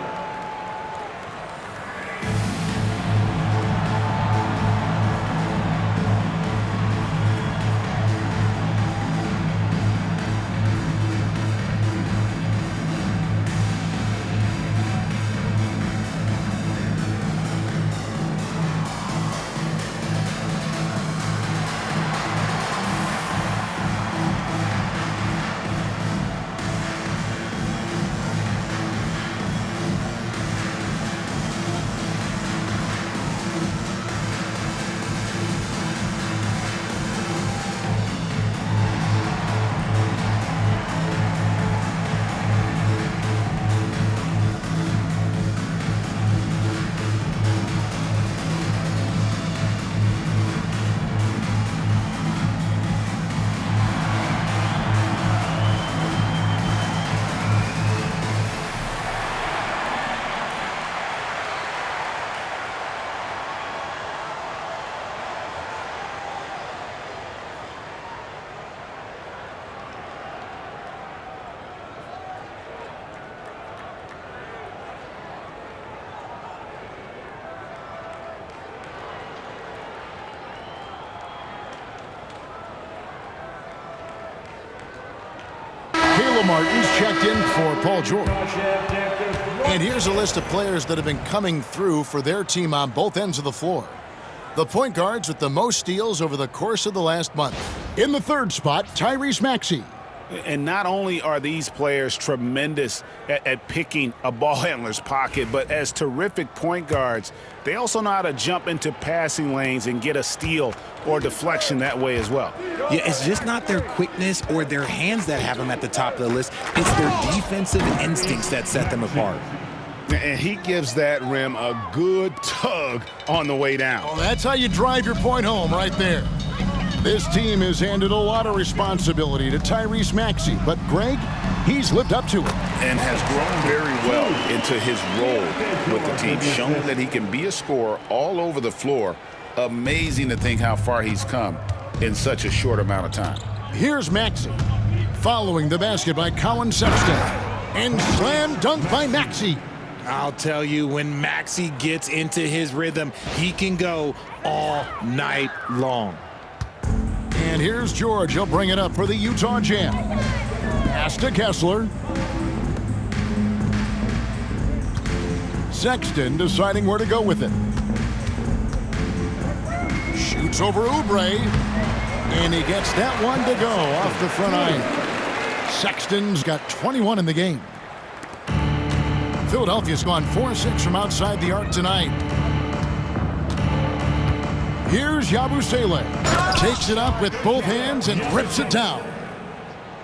Martin's checked in for Paul George. And here's a list of players that have been coming through for their team on both ends of the floor. The point guards with the most steals over the course of the last month. In the 3rd spot, Tyrese Maxey. And not only are these players tremendous at picking a ball handler's pocket, but as terrific point guards, they also know how to jump into passing lanes and get a steal or deflection that way as well. Yeah, it's just not their quickness or their hands that have them at the top of the list. It's their defensive instincts that set them apart. And he gives that rim a good tug on the way down. Well, that's how you drive your point home right there. This team has handed a lot of responsibility to Tyrese Maxey, but Greg, he's lived up to it. And has grown very well into his role with the team, shown that he can be a scorer all over the floor. Amazing to think how far he's come in such a short amount of time. Here's Maxey, following the basket by Colin Sexton, and slam dunk by Maxey. I'll tell you, when Maxey gets into his rhythm, he can go all night long. And here's George. He'll bring it up for the Utah Jam. Pass to Kessler. Sexton deciding where to go with it. Shoots over Oubre. And he gets that one to go off the front iron. Sexton's got 21 in the game. Philadelphia's gone 4-6 from outside the arc tonight. Here's Yabusele. Takes it up with both hands and rips it down.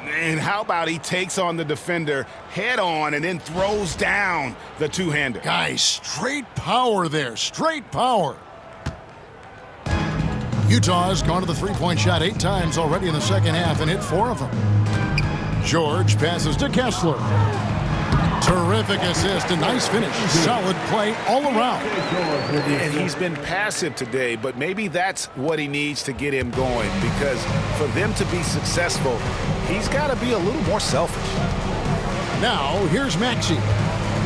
And how about he takes on the defender head on and then throws down the two-hander. Guys, straight power there. Straight power. Utah's gone to the three-point shot 8 times already in the second half and hit 4 of them. George passes to Kessler. Terrific assist, a nice finish. Solid play all around. And he's been passive today, but maybe that's what he needs to get him going, because for them to be successful, he's got to be a little more selfish. Now, here's Maxey.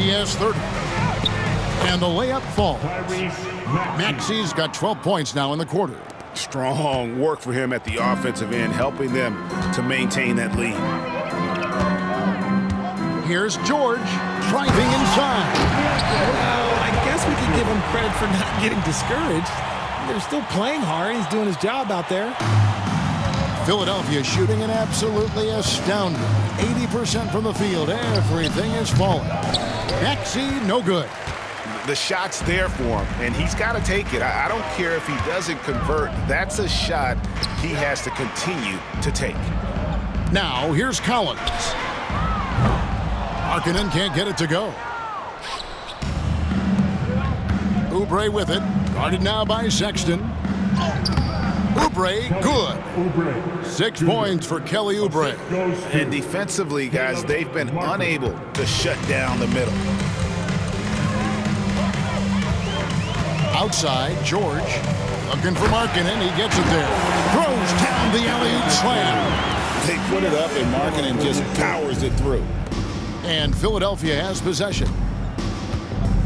He has 30. And the layup falls. Maxey's got 12 points now in the quarter. Strong work for him at the offensive end, helping them to maintain that lead. Here's George driving inside. Well, I guess we could give him credit for not getting discouraged. They're still playing hard. He's doing his job out there. Philadelphia shooting an absolutely astounding 80% from the field. Everything is falling. Maxey, no good. The shot's there for him, and he's got to take it. I don't care if he doesn't convert. That's a shot he has to continue to take. Now, here's Collins. Markkanen can't get it to go. Oubre with it. Guarded now by Sexton. Oubre, good. 6 points for Kelly Oubre. And defensively, guys, they've been unable to shut down the middle. Outside, George looking for Markkanen. He gets it there. Throws down the alley-oop slam. They put it up, and Markkanen just powers it through. And Philadelphia has possession.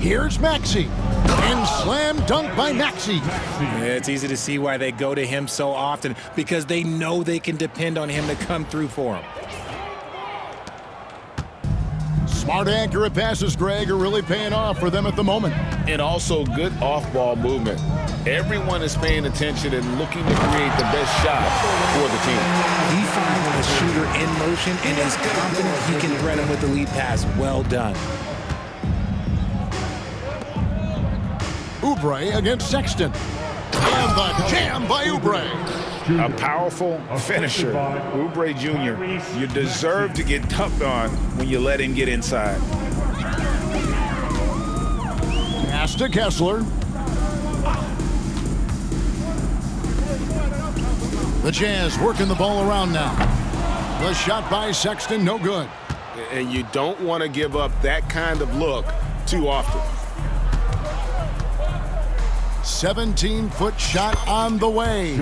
Here's Maxey. And slam dunk by Maxey. Yeah, it's easy to see why they go to him so often, because they know they can depend on him to come through for them. Smart, accurate passes, Greg, are really paying off for them at the moment. And also good off-ball movement. Everyone is paying attention and looking to create the best shot for the team. He finds a shooter in motion and is confident he can thread him with the lead pass. Well done. Oubre against Sexton. And the jam by Oubre. A powerful finisher. Oubre Jr., you deserve to get dunked on when you let him get inside. Pass to Kessler. The Jazz working the ball around now. The shot by Sexton, no good. And you don't want to give up that kind of look too often. 17-foot shot on the way.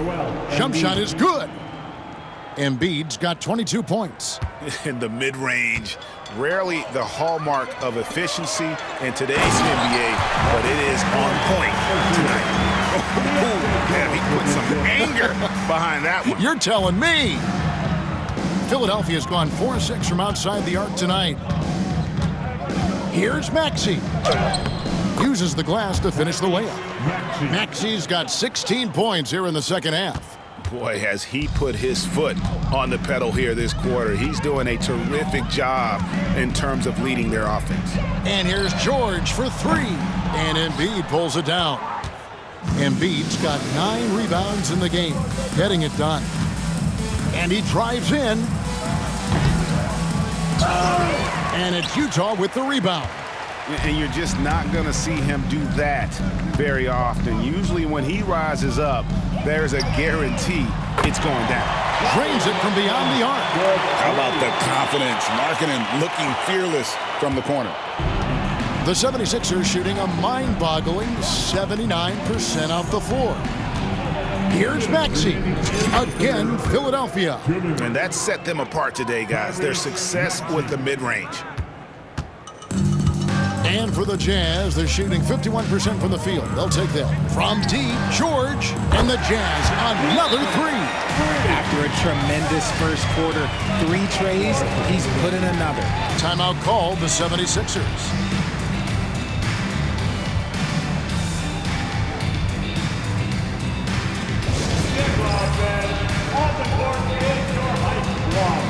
Jump shot is good. Embiid's got 22 points. In the mid-range, rarely the hallmark of efficiency in today's NBA, but it is on point tonight. Yeah, he put some anger behind that one. You're telling me. Philadelphia's gone 4-6 from outside the arc tonight. Here's Maxey. Uses the glass to finish the layup. Maxey's got 16 points here in the second half. Boy, has he put his foot on the pedal here this quarter. He's doing a terrific job in terms of leading their offense. And here's George for 3. And Embiid pulls it down. Embiid's got 9 rebounds in the game, getting it done. And he drives in. And it's Utah with the rebound. And you're just not going to see him do that very often. Usually when he rises up, there's a guarantee it's going down. Drains it from beyond the arc. How about the confidence? Markkanen looking fearless from the corner. The 76ers shooting a mind-boggling 79% off the floor. Here's Maxey. Again, Philadelphia. And that set them apart today, guys. Their success with the mid-range. And for the Jazz, they're shooting 51% from the field. They'll take that. From deep, George, and the Jazz another three. After a tremendous first quarter, 3 trays, he's put in another. Timeout called the 76ers. On the court is your high squad.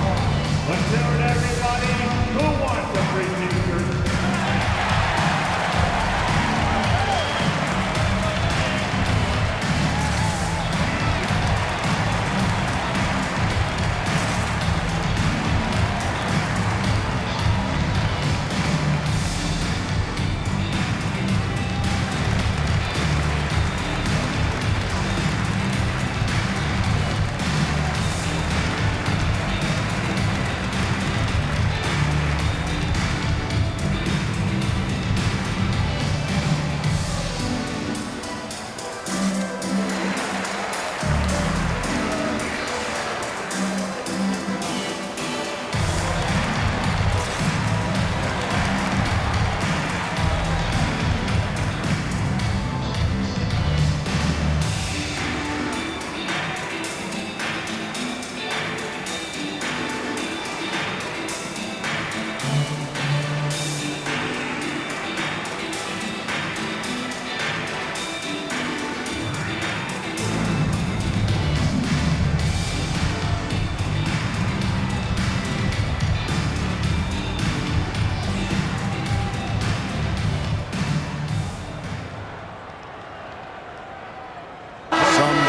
Let's hear it, everybody. Who wants a free t-shirt?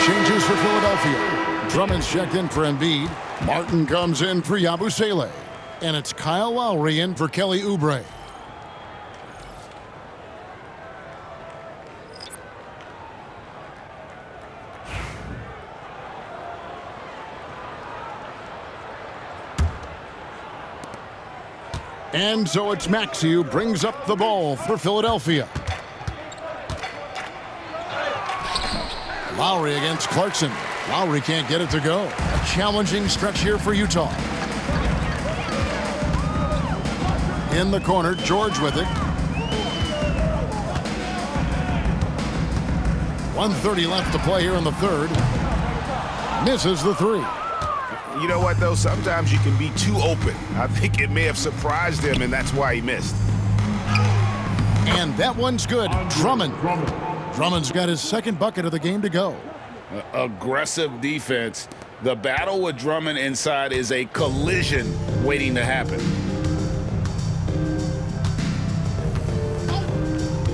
Changes for Philadelphia. Drummond's checked in for Embiid. Martin comes in for Yabusele. And it's Kyle Lauri in for Kelly Oubre. And so it's Maxey who brings up the ball for Philadelphia. Lauri against Clarkson. Lauri can't get it to go. A challenging stretch here for Utah. In the corner, George with it. 1:30 left to play here in the third. Misses the three. You know what, though? Sometimes you can be too open. I think it may have surprised him, and that's why he missed. And that one's good. Drummond. Drummond's got his second bucket of the game to go. Aggressive defense. The battle with Drummond inside is a collision waiting to happen.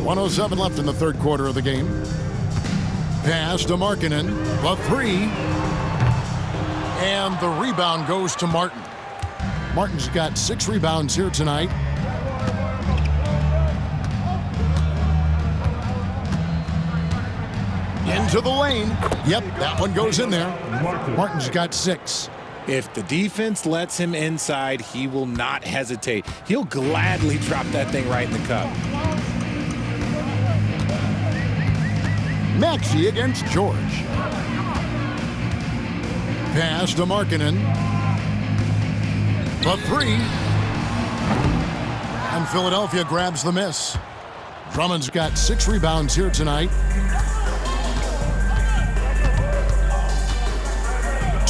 1:07 left in the third quarter of the game. Pass to Markkanen. The three. And the rebound goes to Martin. Martin's got 6 rebounds here tonight. Into the lane. Yep, that one goes in there. Martin's got 6. If the defense lets him inside, he will not hesitate. He'll gladly drop that thing right in the cup. Maxey against George. Pass to Markkanen. The three. And Philadelphia grabs the miss. Drummond's got 6 rebounds here tonight.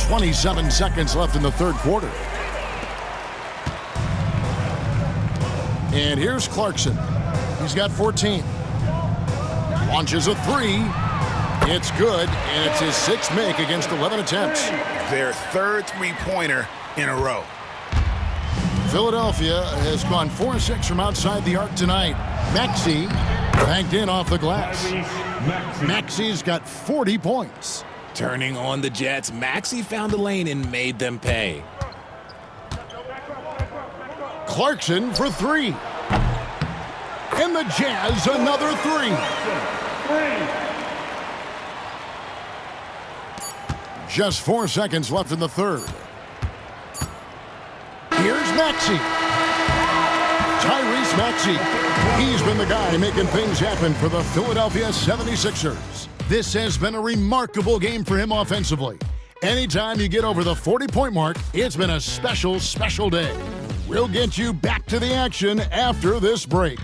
27 seconds left in the third quarter. And here's Clarkson. He's got 14. Launches a three. It's good, and it's his 6th make against 11 attempts. Their third three-pointer in a row. Philadelphia has gone 4-6 from outside the arc tonight. Maxey banked in off the glass. Maxey's got 40 points. Turning on the Jets, Maxey found a lane and made them pay. Clarkson for 3. And the Jazz another 3. Just 4 seconds left in the third. Here's Maxey. Tyrese Maxey. He's been the guy making things happen for the Philadelphia 76ers. This has been a remarkable game for him offensively. Anytime you get over the 40-point mark, it's been a special, special day. We'll get you back to the action after this break.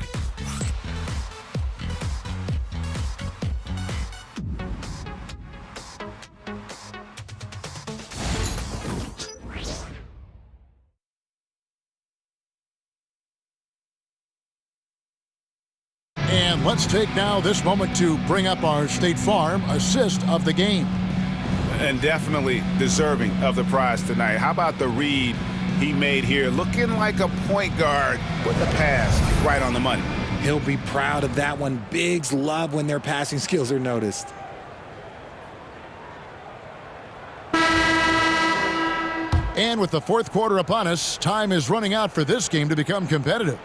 And let's take now this moment to bring up our State Farm assist of the game. And definitely deserving of the prize tonight. How about the read he made here? Looking like a point guard with the pass right on the money. He'll be proud of that one. Bigs love when their passing skills are noticed. And with the fourth quarter upon us, time is running out for this game to become competitive.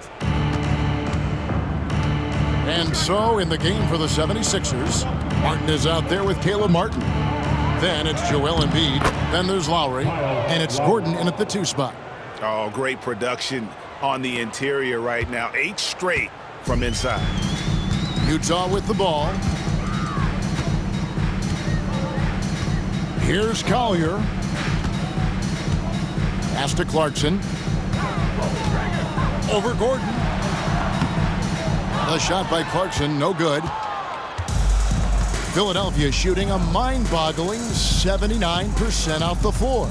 And so in the game for the 76ers, Martin is out there with Caleb Martin. Then it's Joel Embiid. Then there's Lauri. And it's Gordon in at the 2 spot. Oh, great production on the interior right now. 8 straight from inside. Utah with the ball. Here's Collier. Pass to Clarkson. Over Gordon. A shot by Clarkson, no good. Philadelphia shooting a mind-boggling 79% off the floor.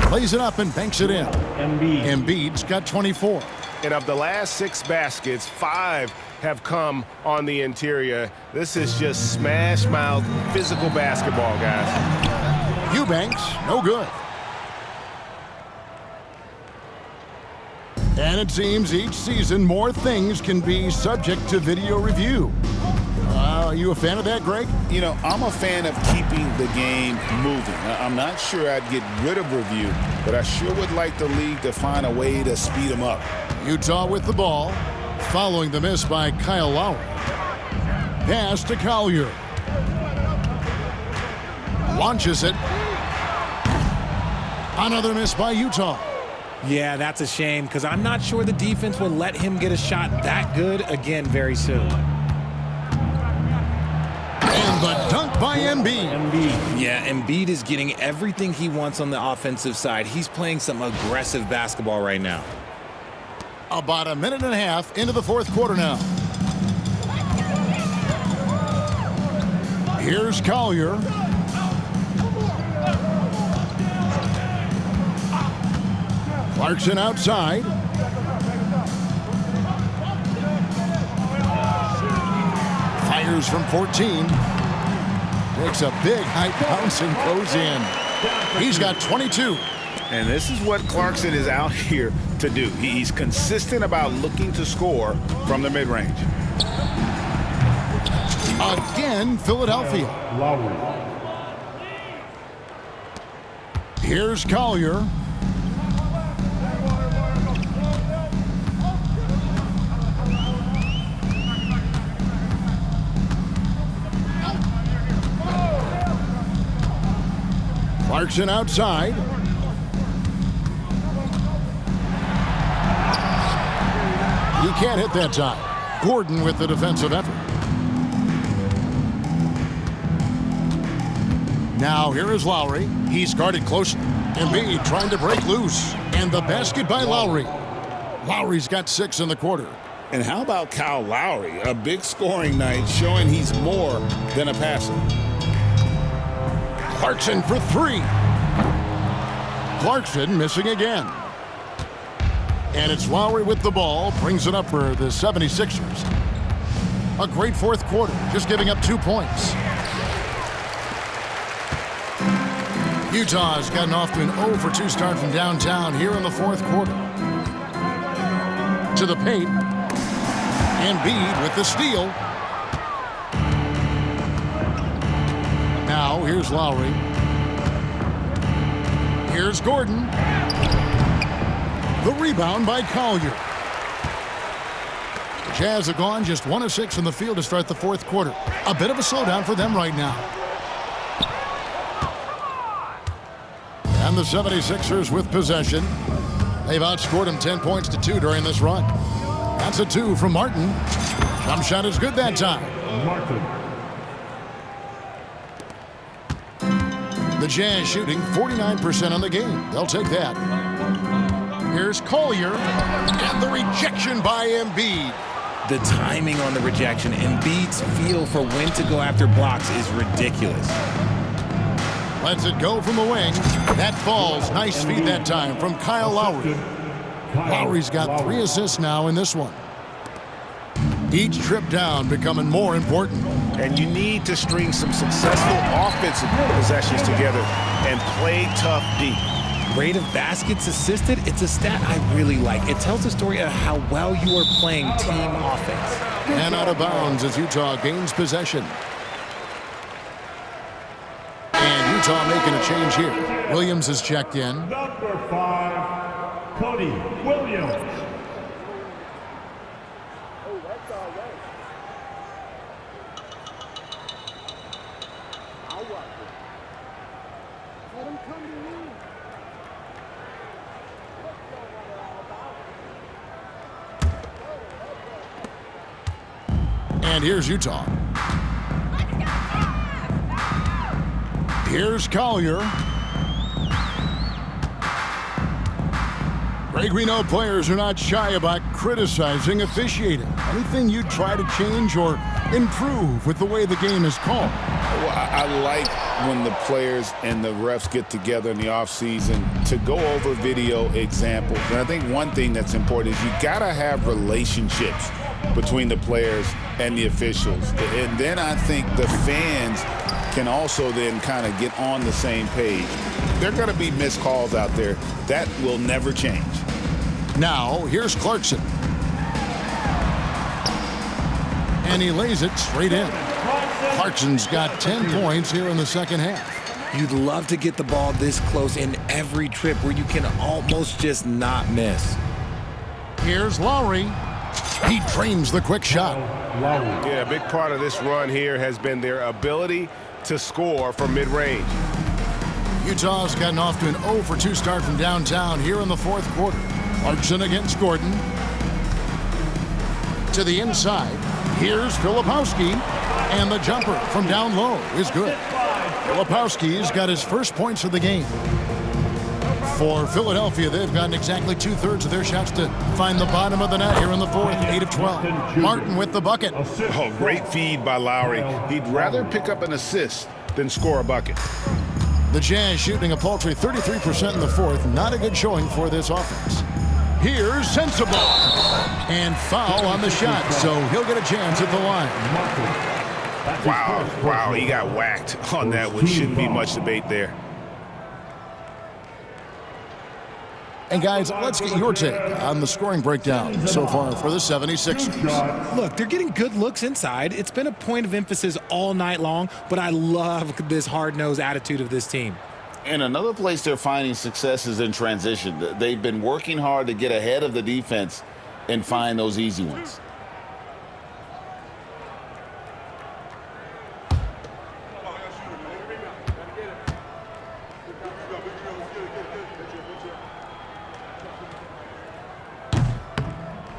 Plays it up and banks it in. Embiid's got 24. And of the last 6 baskets, 5 have come on the interior. This is just smash-mouth physical basketball, guys. Eubanks, no good. And it seems each season more things can be subject to video review. Are you a fan of that, Greg? You know, I'm a fan of keeping the game moving. I'm not sure I'd get rid of review, but I sure would like the league to find a way to speed them up. Utah with the ball, following the miss by Kyle Lauri. Pass to Collier. Launches it. Another miss by Utah. Yeah, that's a shame because I'm not sure the defense will let him get a shot that good again very soon. And the dunk by Embiid. Yeah, Embiid is getting everything he wants on the offensive side. He's playing some aggressive basketball right now. About a minute and a half into the fourth quarter now. Here's Collier. Clarkson outside. Fires from 14. Takes a big high bounce and goes in. He's got 22. And this is what Clarkson is out here to do. He's consistent about looking to score from the mid-range. Again, Philadelphia. Here's Collier. Clarkson outside. You can't hit that time. Gordon with the defensive effort. Now here is Lauri. He's guarded closely. Embiid trying to break loose. And the basket by Lauri. Lauri's got 6 in the quarter. And how about Kyle Lauri? A big scoring night showing he's more than a passer. Clarkson for 3. Clarkson missing again. And it's Lauri with the ball. Brings it up for the 76ers. A great fourth quarter. Just giving up 2 points. Utah has gotten off to an 0 for 2 start from downtown here in the fourth quarter. To the paint. Embiid with the steal. Now here's Lauri. Here's Gordon. The rebound by Collier. The Jazz have gone just 1 of 6 in the field to start the fourth quarter. A bit of a slowdown for them right now. And the 76ers with possession. They've outscored them 10 points to 2 during this run. That's a 2 from Martin. Jump shot is good that time. The Jazz shooting 49% on the game. They'll take that. Here's Collier. And the rejection by Embiid. The timing on the rejection, Embiid's feel for when to go after blocks is ridiculous. Lets it go from the wing. That falls. Nice feed that time from Kyle Lauri. Lauri's got 3 assists now in this one. Each trip down becoming more important. And you need to string some successful offensive possessions together and play tough deep. Rate of baskets assisted, it's a stat I really like. It tells the story of how well you are playing team offense. And out of bounds as Utah gains possession. And Utah making a change here. Williams is checked in. Number 5, Cody Williams. And here's Utah. Here's Collier. Greg, we know players are not shy about criticizing officiating. Anything you'd try to change or improve with the way the game is called? Well, I like when the players and the refs get together in the offseason to go over video examples. And I think one thing that's important is you got to have relationships between the players and the officials. And then I think the fans can also then kind of get on the same page. There are going to be missed calls out there. That will never change. Now, here's Clarkson. And he lays it straight in. Clarkson's got 10 points here in the second half. You'd love to get the ball this close in every trip where you can almost just not miss. Here's Lauri. He drains the quick shot. Yeah, a big part of this run here has been their ability to score from mid-range. Utah's gotten off to an 0 for 2 start from downtown here in the fourth quarter. Clarkson against Gordon. To the inside. Here's Filipowski. And the jumper from down low is good. Filipowski's got his first points of the game. For Philadelphia, they've gotten exactly 2/3 of their shots to find the bottom of the net here in the fourth, 8 of 12. Martin with the bucket. Oh, great feed by Lauri. He'd rather pick up an assist than score a bucket. The Jazz shooting a paltry 33% in the fourth. Not a good showing for this offense. Here's Sensible. And foul on the shot, so he'll get a chance at the line. Wow, he got whacked on that one. Shouldn't be much debate there. And guys, let's get your take on the scoring breakdown so far for the 76ers. Look, they're getting good looks inside. It's been a point of emphasis all night long, but I love this hard-nosed attitude of this team. And another place they're finding success is in transition. They've been working hard to get ahead of the defense and find those easy ones.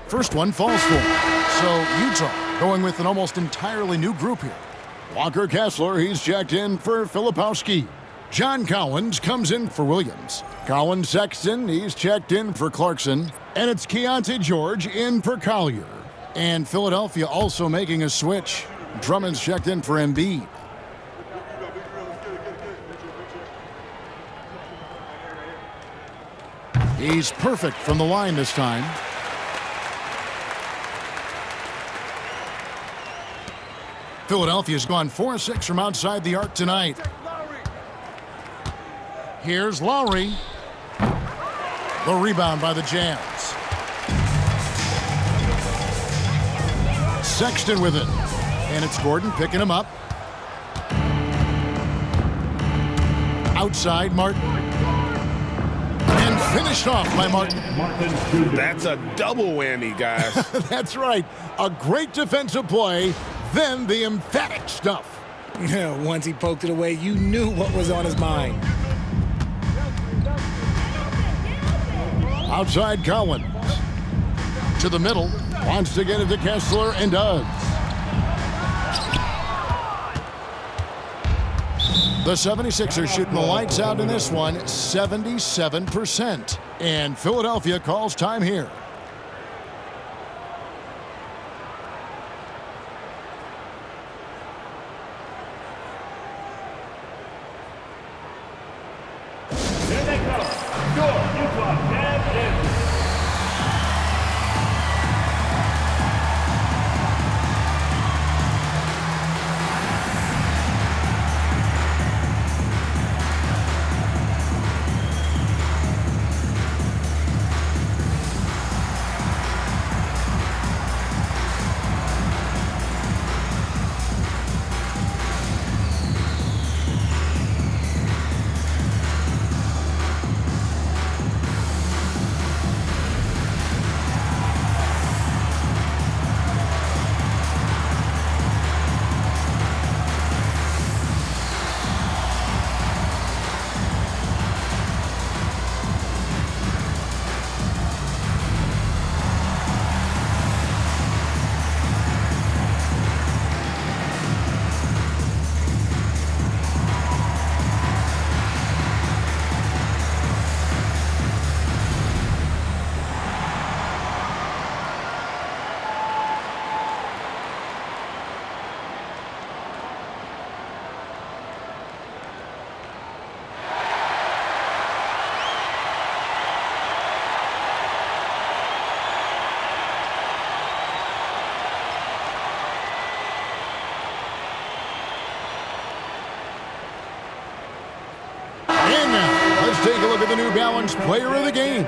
First one falls for him. So Utah going with an almost entirely new group here. Walker Kessler, he's checked in for Filipowski. John Collins comes in for Williams. Colin Sexton, he's checked in for Clarkson. And it's Keontae George in for Collier. And Philadelphia also making a switch. Drummond's checked in for Embiid. He's perfect from the line this time. Philadelphia's gone 4-6 from outside the arc tonight. Here's Lauri. The rebound by the Jazz. Sexton with it. And it's Gordon picking him up. Outside Martin. And finished off by Martin. That's a double whammy, guys. That's right. A great defensive play. Then the emphatic stuff. Once he poked it away, you knew what was on his mind. Outside Collins. To the middle. Wants to get it to Kessler and does. The 76ers shooting the lights out in this one, 77%. And Philadelphia calls time here. And now, let's take a look at the New Balance player of the game,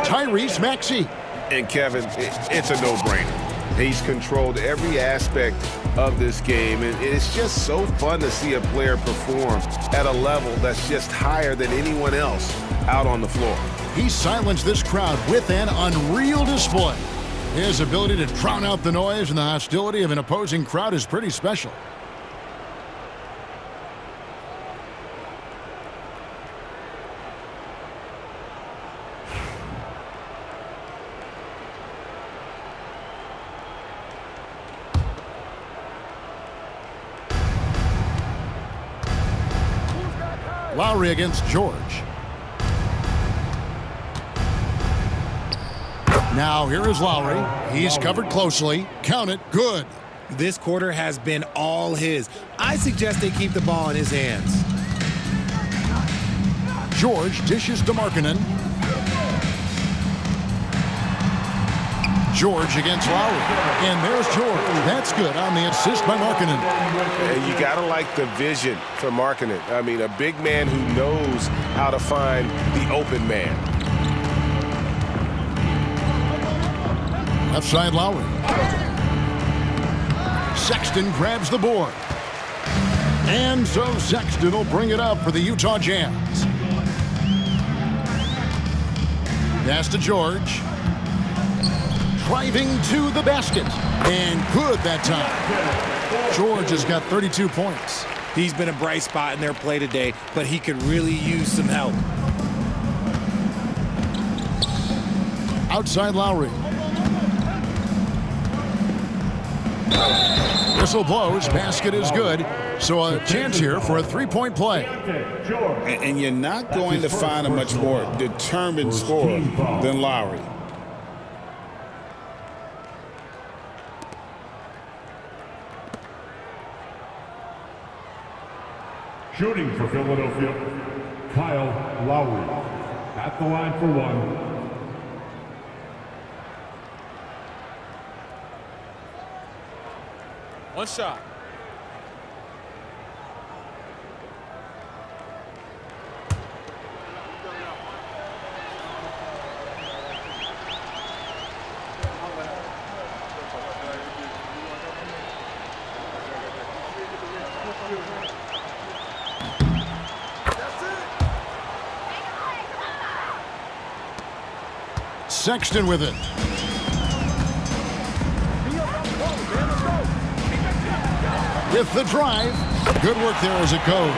Tyrese Maxey. And Kevin, it's a no-brainer. He's controlled every aspect of this game, and it's just so fun to see a player perform at a level that's just higher than anyone else out on the floor. He silenced this crowd with an unreal display. His ability to drown out the noise and the hostility of an opposing crowd is pretty special. Lauri against George. Now here is Lauri. He's covered closely. Count it. Good. This quarter has been all his. I suggest they keep the ball in his hands. George dishes to Markkanen. George against Lauri. And there's George. That's good on the assist by Markkanen. And you got to like the vision for Markkanen. I mean, a big man who knows how to find the open man. Left side, Lauri. Sexton grabs the board. And so Sexton will bring it up for the Utah Jazz. Pass to George. Driving to the basket. And good that time. George has got 32 points. He's been a bright spot in their play today, but he could really use some help. Outside Lauri. Whistle blows. Basket is good. So a chance here for a three-point play. And you're not going to find a much more determined scorer than Lauri. Shooting for Philadelphia, Kyle Lauri. At the line for one. One shot. Sexton with it. With the drive. Good work there as it goes.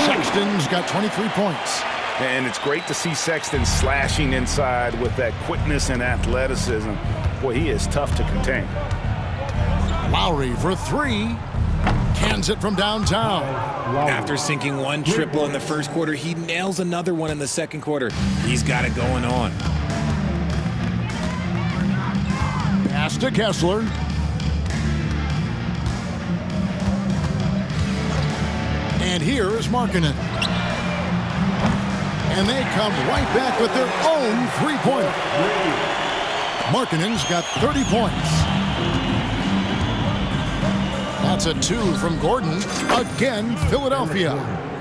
Sexton's got 23 points. And it's great to see Sexton slashing inside with that quickness and athleticism. Boy, he is tough to contain. Lauri for three. Cans it from downtown. After sinking one triple in the first quarter, he nails another one in the second quarter. He's got it going on. Pass to Kessler. And here is Markkanen. And they come right back with their own three-pointer. Markkanen's got 30 points. That's a 2 from Gordon. Again, Philadelphia.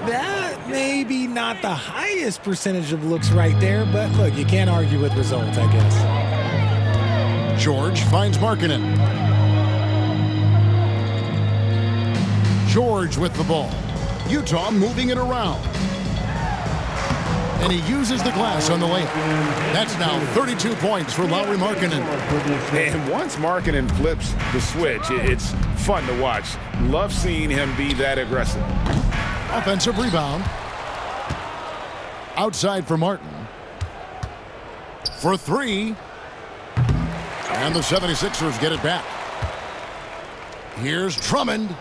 That may be not the highest percentage of looks right there, but look, you can't argue with results, I guess. George finds Markkanen. George with the ball. Utah moving it around. And he uses the glass on the layup. That's now 32 points for Lauri Markkanen. And once Markkanen flips the switch, it's fun to watch. Love seeing him be that aggressive. Offensive rebound. Outside for Martin. For three. And the 76ers get it back. Here's Drummond.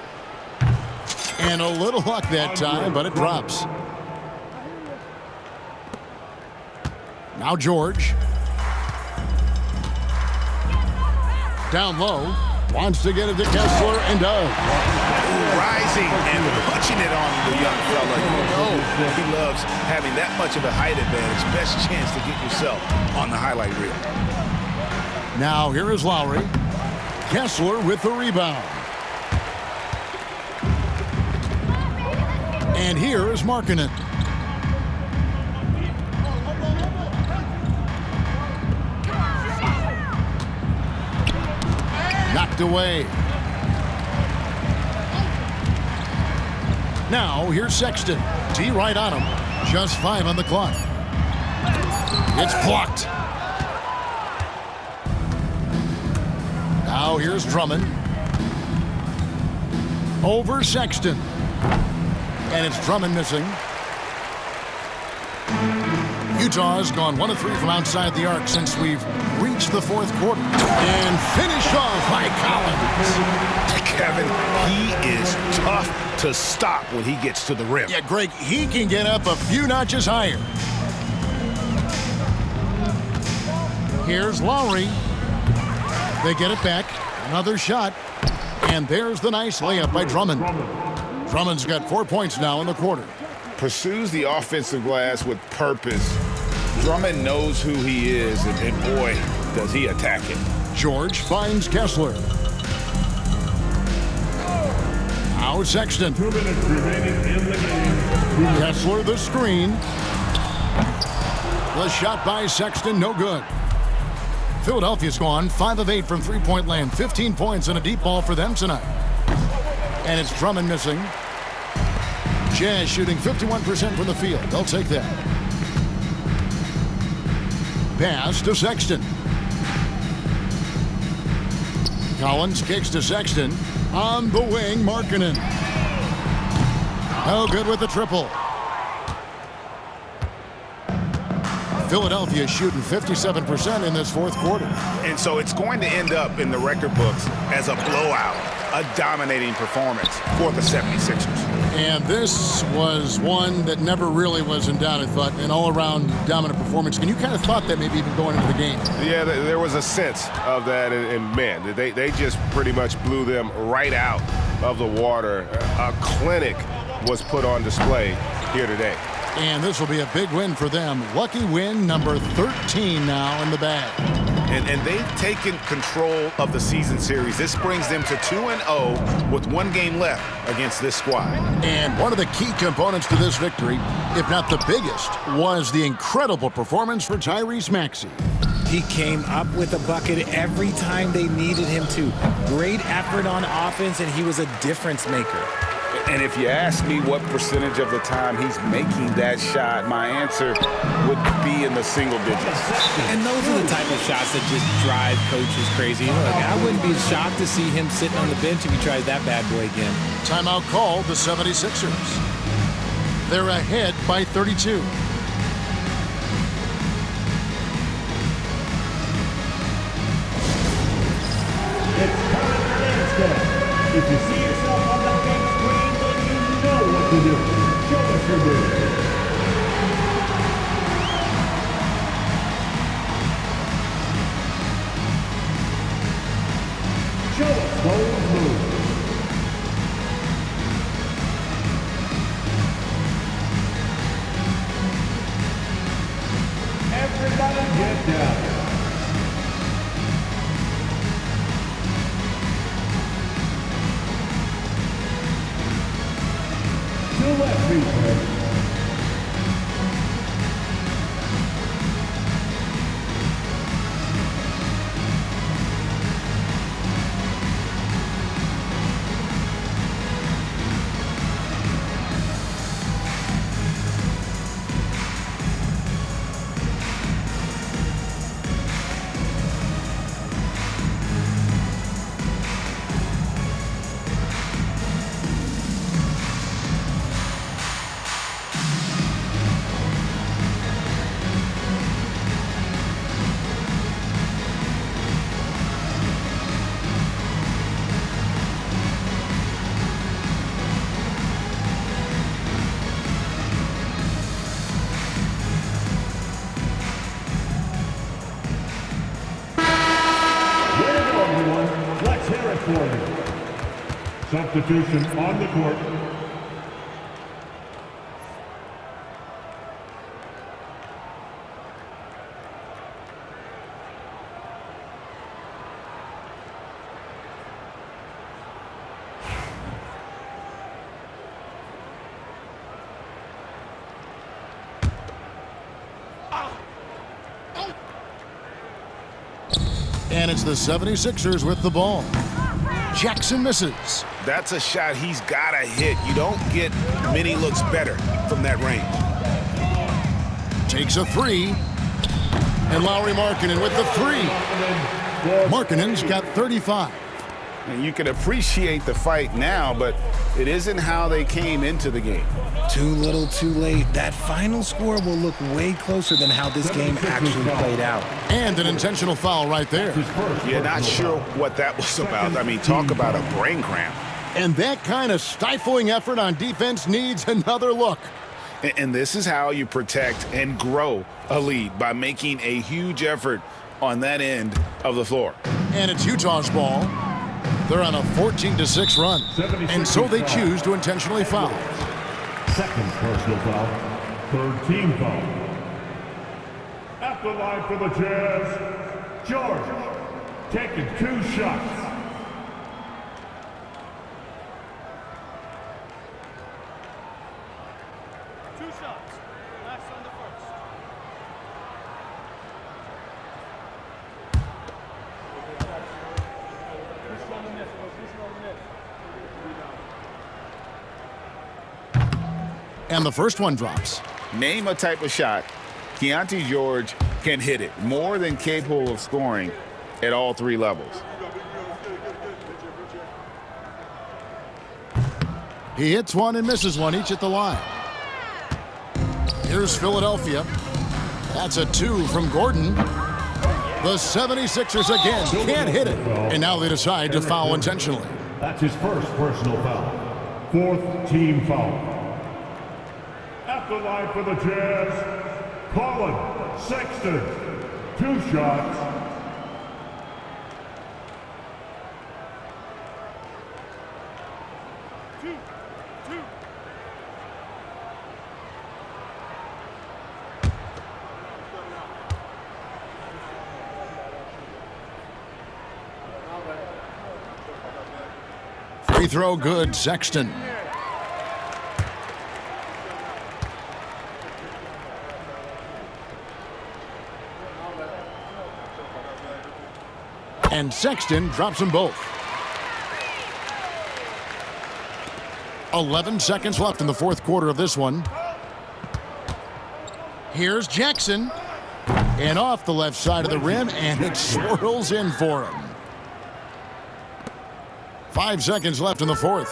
And a little luck that time, but it drops. Now George. Down low. Wants to get it to Kessler and does. Rising and punching it on the young fella. You know he loves having that much of a height advantage. Best chance to get yourself on the highlight reel. Now here is Lauri. Kessler with the rebound. And here is Markkanen. knocked away. Now, here's Sexton. T right on him. Just 5 on the clock. It's blocked. Now, here's Drummond. Over Sexton. And it's Drummond missing. Utah's gone 1 of 3 from outside the arc since we've reached the 4th quarter. And finished off by Collins. Kevin, he is tough to stop when he gets to the rim. Yeah, Greg, he can get up a few notches higher. Here's Lauri. They get it back. Another shot. And there's the nice layup by Drummond. Drummond's got 4 points now in the quarter. Pursues the offensive glass with purpose. Drummond knows who he is, and boy, does he attack it. George finds Kessler. Now Sexton. 2 minutes remaining in the game. Kessler the screen. The shot by Sexton, no good. Philadelphia's gone 5 of 8 from three-point land. 15 points and a deep ball for them tonight. And it's Drummond missing. Jazz shooting 51% from the field. They'll take that. Pass to Sexton. Collins kicks to Sexton. On the wing, Markkanen. No good with the triple. Philadelphia shooting 57% in this 4th quarter. And so it's going to end up in the record books as a blowout, a dominating performance for the 76ers. And this was one that never really was in doubt, I thought, an all-around dominant performance. And you kind of thought that maybe even going into the game. Yeah, there was a sense of that, and man, they just pretty much blew them right out of the water. A clinic was put on display here today. And this will be a big win for them. Lucky win number 13 now in the bag. And they've taken control of the season series. This brings them to 2-0 with 1 game left against this squad. And one of the key components to this victory, if not the biggest, was the incredible performance for Tyrese Maxey. He came up with a bucket every time they needed him to. Great effort on offense, and he was a difference maker. And if you ask me what percentage of the time he's making that shot, my answer would be in the single digits. And those are the type of shots that just drive coaches crazy. Look, I wouldn't be shocked to see him sitting on the bench if he tries that bad boy again. Timeout called the 76ers. They're ahead by 32. It's time for dance step. If you see yourself on the big screen, then you know what to do. Show us your move. Show us those moves. Everybody get down. Left feet, man. Let's hear it for you. Substitution on the court. And it's the 76ers with the ball. Jackson misses. That's a shot he's got to hit. You don't get many looks better from that range. Takes a three. And Lauri Markkanen with the three. Markkanen's got 35. And you can appreciate the fight now, but it isn't how they came into the game. Too little, too late. That final score will look way closer than how this game actually played out. And an intentional foul right there. You're not sure what that was about. I mean, talk about a brain cramp. And that kind of stifling effort on defense needs another look. And this is how you protect and grow a lead, by making a huge effort on that end of the floor. And it's Utah's ball. They're on a 14-6 run. And so they choose to intentionally foul. Second personal foul. Third team foul. At the line for the Jazz, George taking 2 shots. And the first one drops. Name a type of shot Keontae George can hit it, more than capable of scoring at all 3 levels. He hits one and misses one, each at the line. Here's Philadelphia. That's a 2 from Gordon. The 76ers again can't hit it. And now they decide to foul intentionally. That's his first personal foul. 4th team foul. At the line for the Jazz, Colin Sexton. 2 shots. Two. Free throw good, Sexton. And Sexton drops them both. 11 seconds left in the 4th quarter of this one. Here's Jackson. And off the left side of the rim, and it swirls in for him. 5 seconds left in the 4th.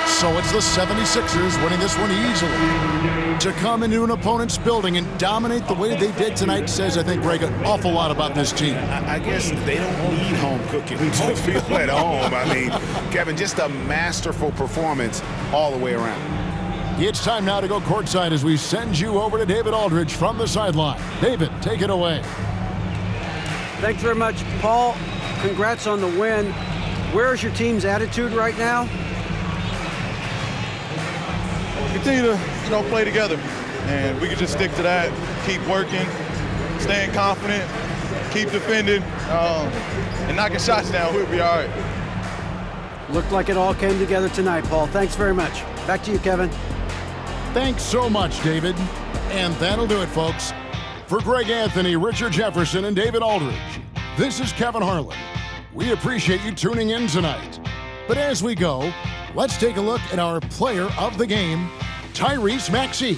So it's the 76ers winning this one easily. To come into an opponent's building and dominate the way they did tonight says, I think, Greg, an awful lot about this team. I guess they don't need home cooking to feel at home. I mean, Kevin, just a masterful performance all the way around. It's time now to go courtside as we send you over to David Aldridge from the sideline. David, take it away. Thanks very much, Paul. Congrats on the win. Where's your team's attitude right now? Continue to, play together, and we can just stick to that. Keep working, staying confident, keep defending, and knocking shots down. We'll be all right. Looked like it all came together tonight, Paul. Thanks very much. Back to you, Kevin. Thanks so much, David. And that'll do it, folks. For Greg Anthony, Richard Jefferson, and David Aldridge, this is Kevin Harlan. We appreciate you tuning in tonight. But as we go, let's take a look at our player of the game, Tyrese Maxey.